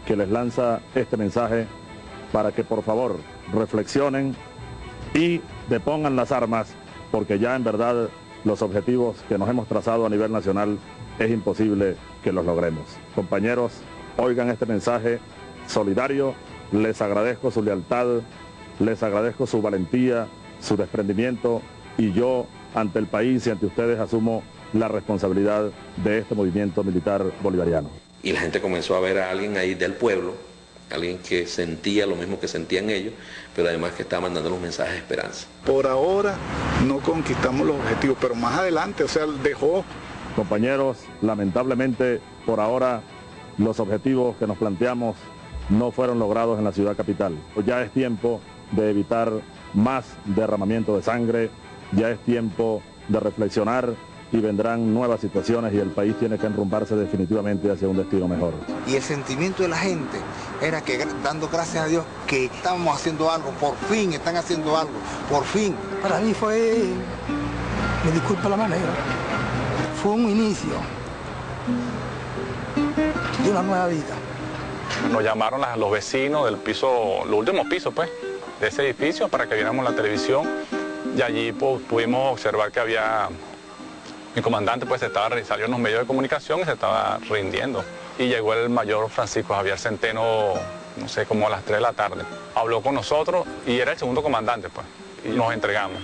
que les lanza este mensaje para que por favor reflexionen y depongan las armas, porque ya en verdad los objetivos que nos hemos trazado a nivel nacional es imposible que los logremos. Compañeros, oigan este mensaje solidario, les agradezco su lealtad, les agradezco su valentía, su desprendimiento, y yo ante el país y ante ustedes asumo la responsabilidad de este movimiento militar bolivariano. Y la gente comenzó a ver a alguien ahí del pueblo, alguien que sentía lo mismo que sentían ellos, pero además que estaba mandando los mensajes de esperanza. Por ahora no conquistamos los objetivos, pero más adelante, o sea, dejó. Compañeros, lamentablemente por ahora los objetivos que nos planteamos no fueron logrados en la ciudad capital. Ya es tiempo de evitar más derramamiento de sangre, ya es tiempo de reflexionar y vendrán nuevas situaciones y el país tiene que enrumbarse definitivamente hacia un destino mejor. Y el sentimiento de la gente era que, dando gracias a Dios, que estábamos haciendo algo, por fin están haciendo algo, por fin. Para mí fue, me disculpa la manera, fue un inicio de una nueva vida. Nos llamaron los vecinos del piso, los últimos pisos pues, de ese edificio para que viéramos la televisión y allí pues, pudimos observar que había, mi comandante pues salió en los medios de comunicación y se estaba rindiendo. Y llegó el mayor Francisco Javier Centeno, no sé, como a las 3 de la tarde. Habló con nosotros y era el segundo comandante pues, y nos entregamos.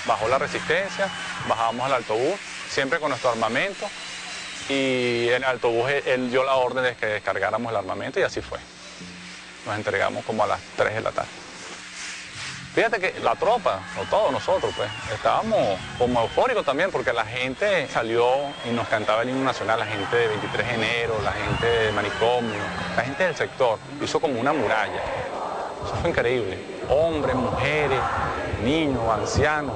Bajó la resistencia, bajábamos al autobús, siempre con nuestro armamento, y en el autobús él dio la orden de que descargáramos el armamento y así fue. Nos entregamos como a las 3 de la tarde. Fíjate que la tropa, o todos nosotros, pues, estábamos como eufóricos también porque la gente salió y nos cantaba el himno nacional, la gente de 23 de enero, la gente de Manicomio, la gente del sector, hizo como una muralla. Eso fue increíble. Hombres, mujeres, niños, ancianos,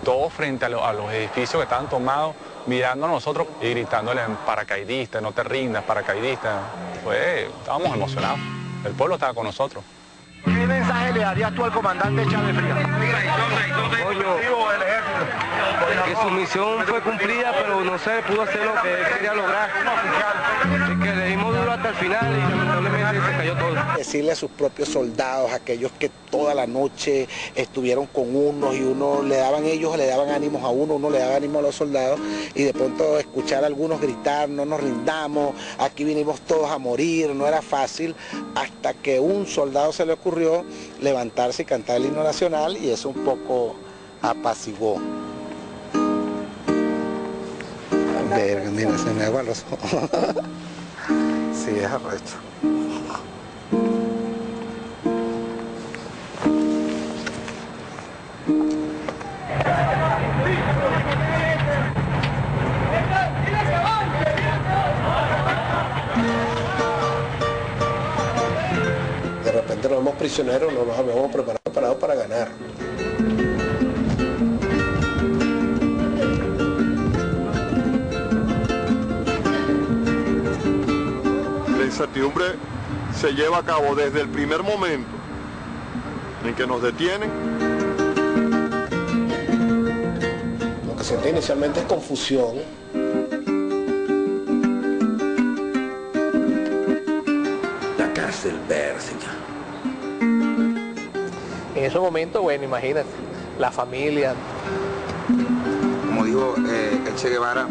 todos frente a los edificios que estaban tomados, mirando a nosotros y gritándole paracaidista, no te rindas, paracaidista. Estábamos emocionados. El pueblo estaba con nosotros. ¿Qué mensaje le darías tú al comandante Chávez Frías? Que su misión fue cumplida, pero no se pudo hacer lo que quería lograr. Y que le dimos duro hasta el final y lamentablemente se cayó todo. Decirle a sus propios soldados, aquellos que toda la noche estuvieron con unos y ellos le daban ánimos a uno le daba ánimo a los soldados, y de pronto escuchar a algunos gritar, no nos rindamos, aquí vinimos todos a morir, no era fácil, hasta que un soldado se le ocurrió levantarse y cantar el himno nacional, y eso un poco apaciguó. Verga, mira, se me aguan los ojos. Sí, es arrecho. De repente nos vemos prisioneros, no nos habíamos preparado para ganar. La incertidumbre se lleva a cabo desde el primer momento en que nos detienen. Lo que se siente inicialmente es confusión. La cárcel Bérsica. En esos momentos, bueno, imagínate, la familia. Como dijo el Che Guevara,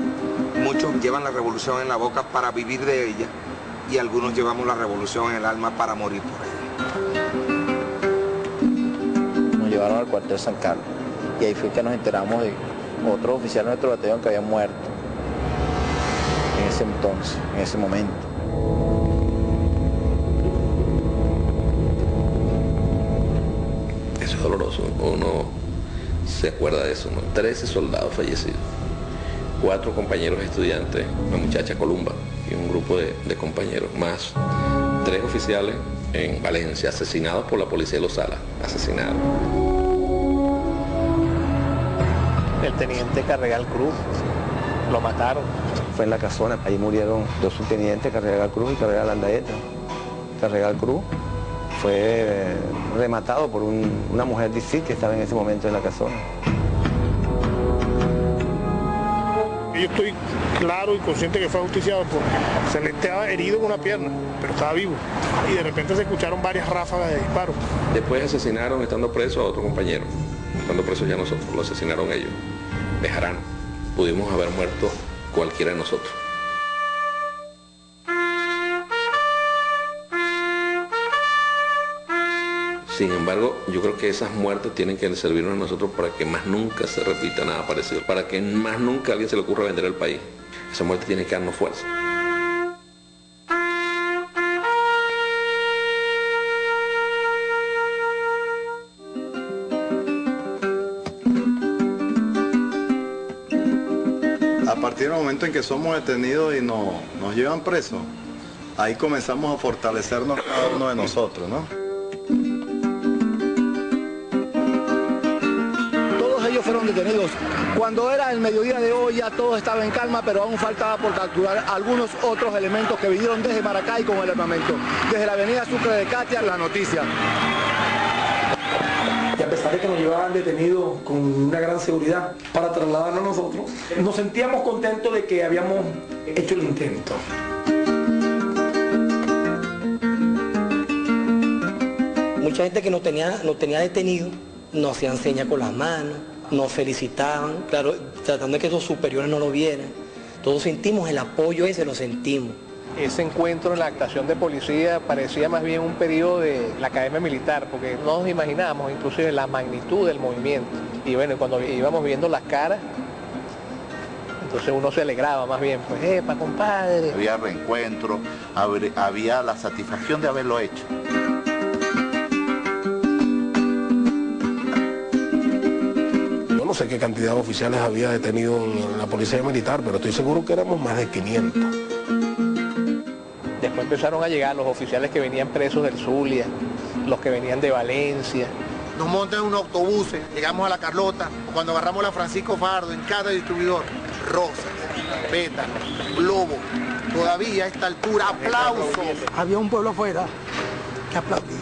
muchos llevan la revolución en la boca para vivir de ella y algunos llevamos la revolución en el alma para morir por ella. Nos llevaron al cuartel San Carlos y ahí fue que nos enteramos de otros oficiales de nuestro batallón que habían muerto en ese entonces, en ese momento. Eso es doloroso, uno se acuerda de eso, ¿no? 13 soldados fallecidos, 4 compañeros estudiantes, una muchacha Columba y un grupo de compañeros, más 3 oficiales en Valencia, asesinados por la policía de Los Salas, asesinados. El teniente Carregal Cruz, lo mataron. Fue en La Casona, ahí murieron 2 subtenientes, Carregal Cruz y Carregal Andaeta. Carregal Cruz fue rematado por una mujer de ISIL que estaba en ese momento en La Casona. Yo estoy claro y consciente que fue ajusticiado porque se le estaba herido en una pierna, pero estaba vivo. Y de repente se escucharon varias ráfagas de disparos. Después asesinaron, estando preso, a otro compañero. Estando presos ya nosotros, lo asesinaron ellos. Bejarano. Pudimos haber muerto cualquiera de nosotros. Sin embargo, yo creo que esas muertes tienen que servirnos a nosotros para que más nunca se repita nada parecido, para que más nunca a alguien se le ocurra vender el país. Esa muerte tiene que darnos fuerza. A partir del momento en que somos detenidos y nos llevan presos, ahí comenzamos a fortalecernos cada uno de nosotros, ¿no? Fueron detenidos. Cuando era el mediodía de hoy ya todo estaba en calma, pero aún faltaba por capturar algunos otros elementos que vinieron desde Maracay con el armamento. Desde la avenida Sucre de Catia, La Noticia. Y a pesar de que nos llevaban detenidos con una gran seguridad para trasladarnos a nosotros, nos sentíamos contentos de que habíamos hecho el intento. Mucha gente que nos tenía detenido nos hacían señas con las manos, nos felicitaban, claro, tratando de que esos superiores no lo vieran. Todos sentimos el apoyo ese, lo sentimos. Ese encuentro en la actuación de policía parecía más bien un periodo de la academia militar, porque no nos imaginábamos inclusive la magnitud del movimiento. Y bueno, cuando íbamos viendo las caras, entonces uno se alegraba más bien, pues, ¡epa, compadre! Había reencuentro, había la satisfacción de haberlo hecho. No sé qué cantidad de oficiales había detenido en la policía militar, pero estoy seguro que éramos más de 500. Después empezaron a llegar los oficiales que venían presos del Zulia, los que venían de Valencia. Nos montan en unos autobuses, llegamos a La Carlota, cuando agarramos la Francisco Fardo, en cada distribuidor, rosas, pétalos, globos, todavía a esta altura, aplausos. Había un pueblo afuera que aplaudía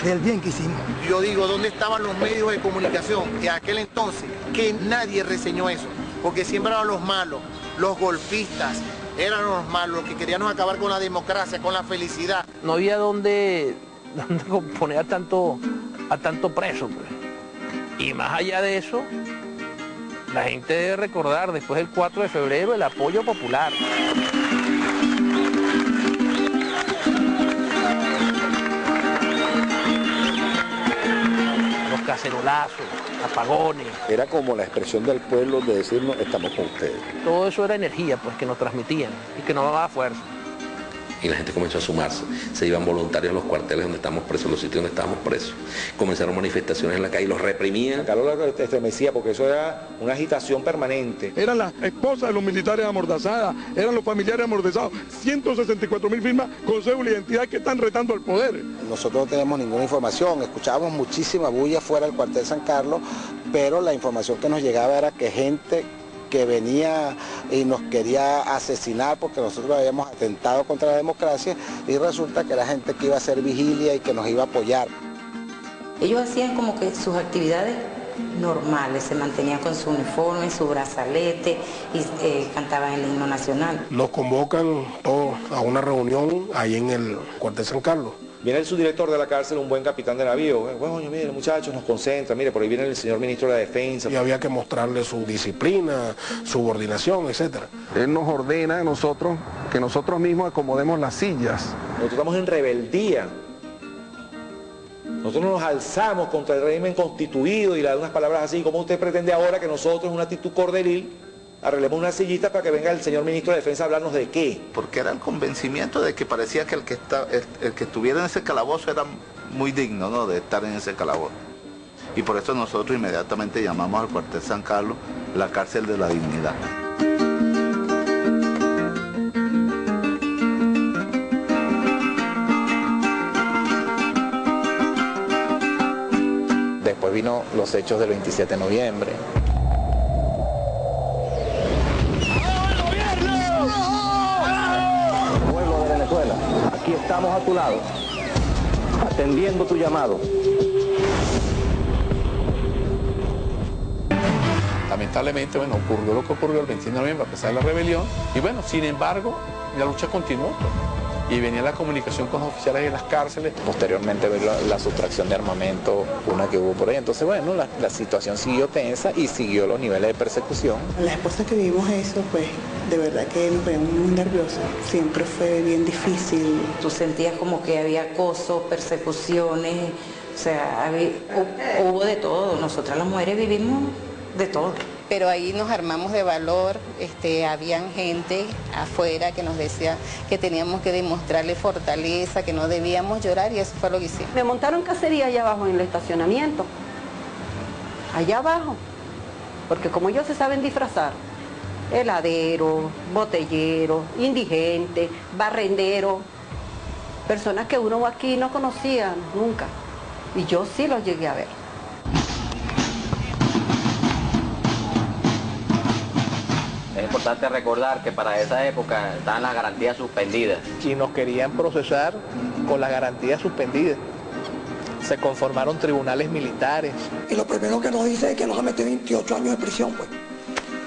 del bien que hicimos. Yo digo, ¿dónde estaban los medios de comunicación en aquel entonces? Que nadie reseñó eso, porque siempre eran los malos, los golpistas, eran los malos, los que queríamos acabar con la democracia, con la felicidad. No había dónde poner a tanto preso, pues. Y más allá de eso, la gente debe recordar después del 4 de febrero el apoyo popular. Los cacerolazos, apagones. Era como la expresión del pueblo de decirnos, estamos con ustedes. Todo eso era energía, pues, que nos transmitían y que nos daba fuerza. Y la gente comenzó a sumarse, se iban voluntarios a los cuarteles donde estábamos presos, los sitios donde estábamos presos. Comenzaron manifestaciones en la calle, los reprimían. Carlos estremecía porque eso era una agitación permanente. Eran las esposas de los militares amordazadas, eran los familiares amordazados, 164.000 firmas con cédula y identidad que están retando al poder. Nosotros no teníamos ninguna información, escuchábamos muchísima bulla fuera del cuartel San Carlos, pero la información que nos llegaba era que gente que venía y nos quería asesinar porque nosotros habíamos atentado contra la democracia y resulta que era gente que iba a hacer vigilia y que nos iba a apoyar. Ellos hacían como que sus actividades normales, se mantenían con su uniforme, su brazalete y cantaban el himno nacional. Nos convocan todos a una reunión ahí en el cuartel San Carlos. Viene el subdirector de la cárcel, un buen capitán de navío. Bueno, mire, muchachos, nos concentra, mire, por ahí viene el señor ministro de la Defensa. Y había que mostrarle su disciplina, subordinación, etc. Él nos ordena a nosotros que nosotros mismos acomodemos las sillas. Nosotros estamos en rebeldía. Nosotros nos alzamos contra el régimen constituido y le da unas palabras así, como usted pretende ahora que nosotros, en una actitud cordelil, arreglemos una sillita para que venga el señor ministro de Defensa a hablarnos de qué. Porque era el convencimiento de que parecía que el que estuviera en ese calabozo era muy digno, ¿no?, de estar en ese calabozo. Y por eso nosotros inmediatamente llamamos al cuartel San Carlos la cárcel de la dignidad. Después vino los hechos del 27 de noviembre. Pueblo de Venezuela, aquí estamos a tu lado, atendiendo tu llamado. Lamentablemente, bueno, ocurrió lo que ocurrió el 27 de noviembre a pesar de la rebelión. Y bueno, sin embargo, la lucha continuó. Y venía la comunicación con los oficiales de las cárceles. Posteriormente ver la sustracción de armamento, una que hubo por ahí. Entonces, bueno, la situación siguió tensa y siguió los niveles de persecución. Las esposas que vivimos eso, pues, de verdad que nos poníamos muy nerviosos. Siempre fue bien difícil. Tú sentías como que había acoso, persecuciones, o sea, hubo de todo. Nosotras las mujeres vivimos de todo. Pero ahí nos armamos de valor, habían gente afuera que nos decía que teníamos que demostrarle fortaleza, que no debíamos llorar, y eso fue lo que hicimos. Me montaron cacería allá abajo en el estacionamiento, allá abajo, porque como ellos se saben disfrazar, heladero, botellero, indigente, barrendero, personas que uno aquí no conocía nunca, y yo sí los llegué a ver. Es importante recordar que para esa época estaban las garantías suspendidas. Y nos querían procesar con las garantías suspendidas. Se conformaron tribunales militares. Y lo primero que nos dice es que nos ha metido 28 años de prisión, pues.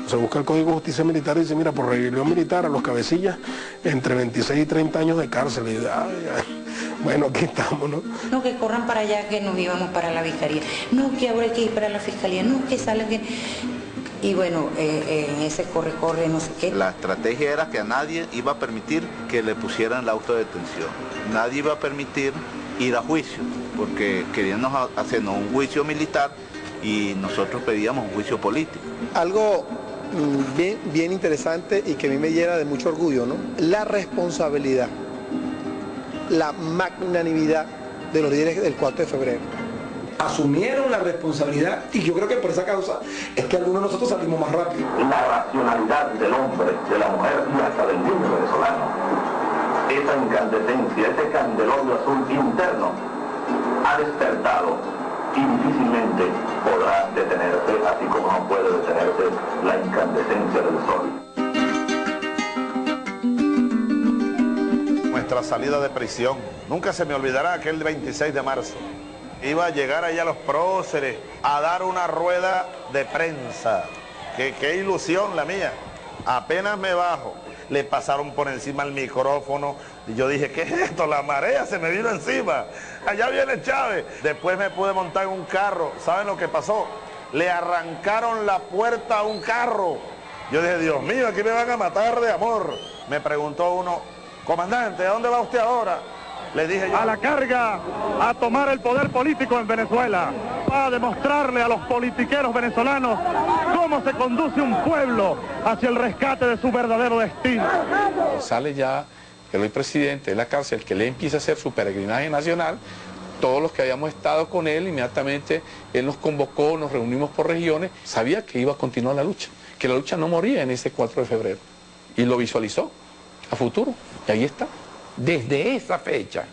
Se busca el Código de Justicia Militar y dice, mira, por rebelión militar a los cabecillas entre 26 y 30 años de cárcel. Y, bueno, aquí estamos, ¿no? No, que corran para allá, que nos íbamos para la fiscalía. No, que ahora hay que ir para la fiscalía. No, que salgan que... Y bueno, en ese corre, no sé qué. La estrategia era que a nadie iba a permitir que le pusieran la autodetención. Nadie iba a permitir ir a juicio, porque querían hacernos un juicio militar y nosotros pedíamos un juicio político. Algo bien interesante y que a mí me llena de mucho orgullo, ¿no? La responsabilidad, la magnanimidad de los líderes del 4 de febrero. Asumieron la responsabilidad y yo creo que por esa causa es que algunos de nosotros salimos más rápido. La racionalidad del hombre, de la mujer y hasta del niño venezolano. Esa incandescencia, ese candelabro azul interno ha despertado y difícilmente podrá detenerse, así como no puede detenerse la incandescencia del sol. Nuestra salida de prisión, nunca se me olvidará aquel 26 de marzo. Iba a llegar allá los próceres a dar una rueda de prensa. Qué ilusión la mía. Apenas me bajo, le pasaron por encima el micrófono y yo dije, ¿qué es esto? La marea se me vino encima. Allá viene Chávez. Después me pude montar en un carro. ¿Saben lo que pasó? Le arrancaron la puerta a un carro. Yo dije, Dios mío, aquí me van a matar de amor. Me preguntó uno, comandante, ¿a dónde va usted ahora? Le dije yo, a la carga, a tomar el poder político en Venezuela, para demostrarle a los politiqueros venezolanos cómo se conduce un pueblo hacia el rescate de su verdadero destino. Sale ya el hoy presidente de la cárcel, que le empieza a hacer su peregrinaje nacional. Todos los que habíamos estado con él, inmediatamente él nos convocó, nos reunimos por regiones, sabía que iba a continuar la lucha, que la lucha no moría en ese 4 de febrero. Y lo visualizó a futuro, y ahí está. Desde esa fecha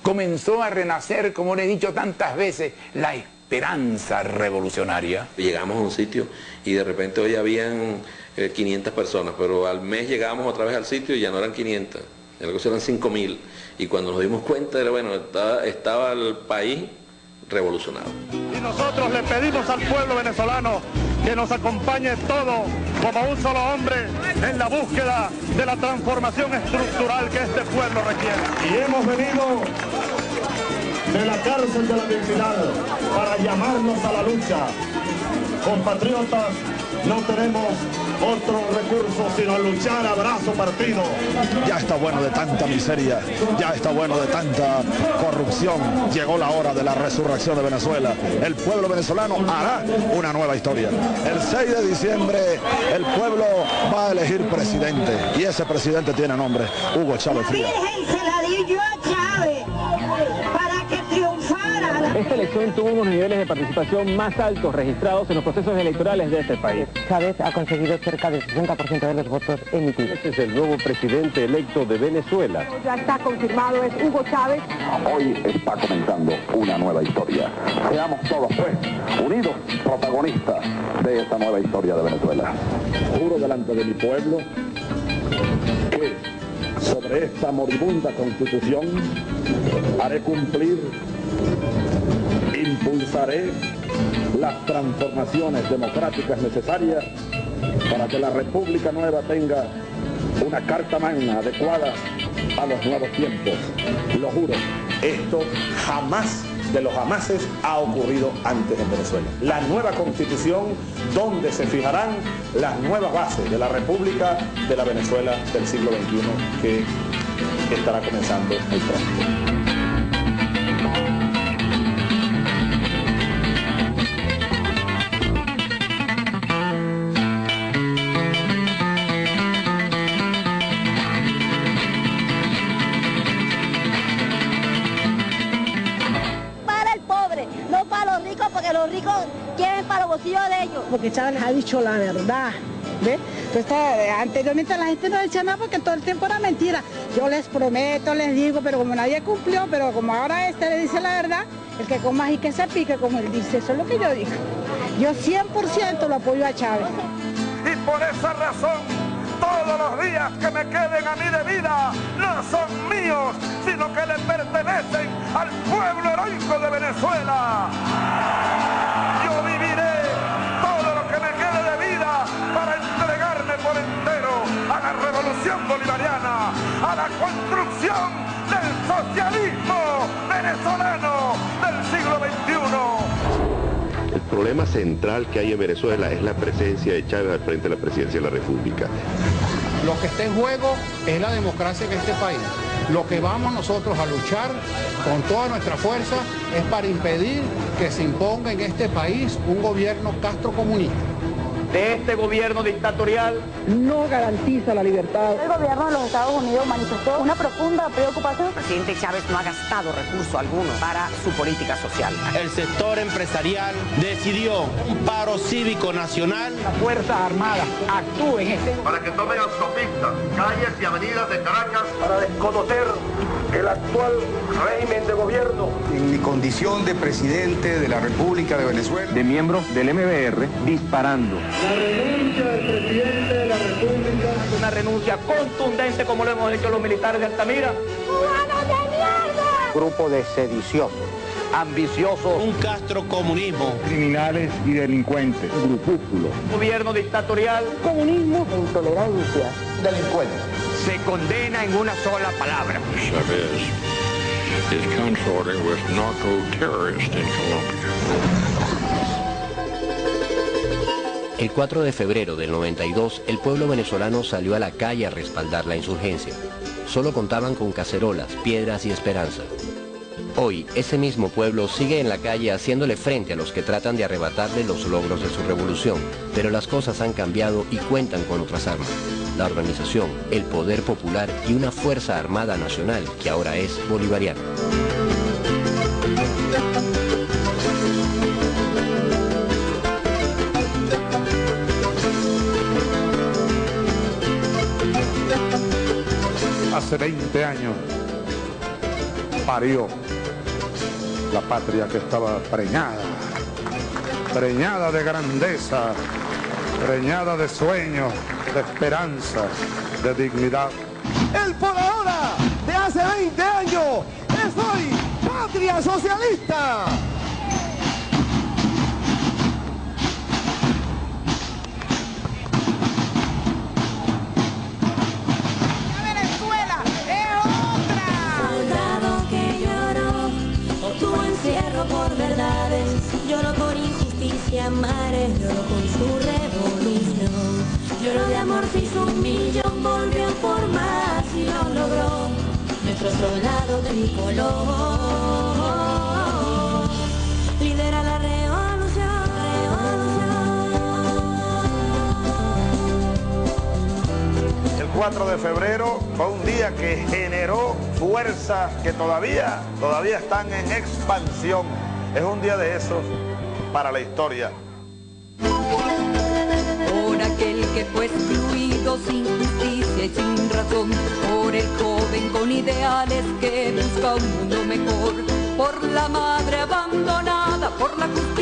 comenzó a renacer, como le he dicho tantas veces, la esperanza revolucionaria. Llegamos a un sitio y de repente hoy habían 500 personas, pero al mes llegábamos otra vez al sitio y ya no eran 500, en la cosa eran 5.000. Y cuando nos dimos cuenta, estaba el país revolucionado. Y nosotros le pedimos al pueblo venezolano que nos acompañe todo como un solo hombre en la búsqueda de la transformación estructural que este pueblo requiere. Y hemos venido de la cárcel de la virginidad para llamarnos a la lucha. Compatriotas, no tenemos otro recurso sino luchar a brazo partido. Ya está bueno de tanta miseria, ya está bueno de tanta corrupción. Llegó la hora de la resurrección de Venezuela. El pueblo venezolano hará una nueva historia. El 6 de diciembre el pueblo va a elegir presidente y ese presidente tiene nombre: Hugo Chávez Frías. Se la di yo a Chávez para que triunfara. Esta elección tuvo unos niveles de participación más altos registrados en los procesos electorales de este país. Chávez ha conseguido cerca del 60% de los votos emitidos. Este es el nuevo presidente electo de Venezuela. Ya está confirmado, es Hugo Chávez. Hoy está comenzando una nueva historia. Seamos todos, pues, unidos, protagonistas de esta nueva historia de Venezuela. Juro delante de mi pueblo que sobre esta moribunda Constitución haré cumplir, impulsaré las transformaciones democráticas necesarias para que la República Nueva tenga una carta magna adecuada a los nuevos tiempos. Lo juro. Esto jamás de los jamases ha ocurrido antes en Venezuela. La nueva Constitución donde se fijarán las nuevas bases de la República de la Venezuela del siglo XXI que estará comenzando muy pronto. Porque los ricos quieren para los bolsillos de ellos. Porque Chávez les ha dicho la verdad, ¿ves? Pues, anteriormente la gente no decía nada porque todo el tiempo era mentira. Yo les prometo, les digo, pero como nadie cumplió, pero como ahora le dice la verdad, el que coma y que se pique, como él dice, eso es lo que yo digo. Yo 100% lo apoyo a Chávez. Y por esa razón, todos los días que me queden a mí de vida no son míos, sino que le pertenecen al pueblo heroico de Venezuela. Yo viviré todo lo que me quede de vida para entregarme por entero a la revolución bolivariana, a la construcción del socialismo venezolano del siglo XXI. El problema central que hay en Venezuela es la presencia de Chávez al frente de la presidencia de la República. Lo que está en juego es la democracia en este país. Lo que vamos nosotros a luchar con toda nuestra fuerza es para impedir que se imponga en este país un gobierno castrocomunista. De este gobierno dictatorial no garantiza la libertad. El gobierno de los Estados Unidos manifestó una profunda preocupación. El presidente Chávez no ha gastado recurso alguno para su política social. El sector empresarial decidió un paro cívico nacional. Las Fuerzas Armadas actúen para que tomen autopistas, calles y avenidas de Caracas para desconocer el actual régimen de gobierno. En mi condición de presidente de la República de Venezuela, de miembro del MBR, disparando. La renuncia del presidente de la República. Una renuncia contundente como lo hemos hecho los militares de Altamira. ¡Cubanos de mierda! Grupo de sediciosos, ambiciosos. Un castrocomunismo. Criminales y delincuentes. Grupúsculo. Gobierno dictatorial. Comunismo. Intolerancia. Delincuentes. Se condena en una sola palabra. Chávez is consorting with narco-terrorists in Colombia. El 4 de febrero del 92, el pueblo venezolano salió a la calle a respaldar la insurgencia. Solo contaban con cacerolas, piedras y esperanza. Hoy, ese mismo pueblo sigue en la calle haciéndole frente a los que tratan de arrebatarle los logros de su revolución, pero las cosas han cambiado y cuentan con otras armas. La organización, el poder popular y una fuerza armada nacional que ahora es bolivariana. Hace 20 años parió la patria que estaba preñada de grandeza, preñada de sueños, de esperanza, de dignidad. El por ahora de hace 20 años es hoy patria socialista. Lloró por injusticia, mares, lloró con su revolución. Lloró de amor, se hizo 1 millón, volvió por más y lo logró. Nuestro soldado tricolor lidera la revolución. El 4 de febrero fue un día que generó fuerzas que todavía están en expansión. Es un día de esos para la historia. Por aquel que fue excluido sin justicia y sin razón, por el joven con ideales que busca un mundo mejor, por la madre abandonada, por la justicia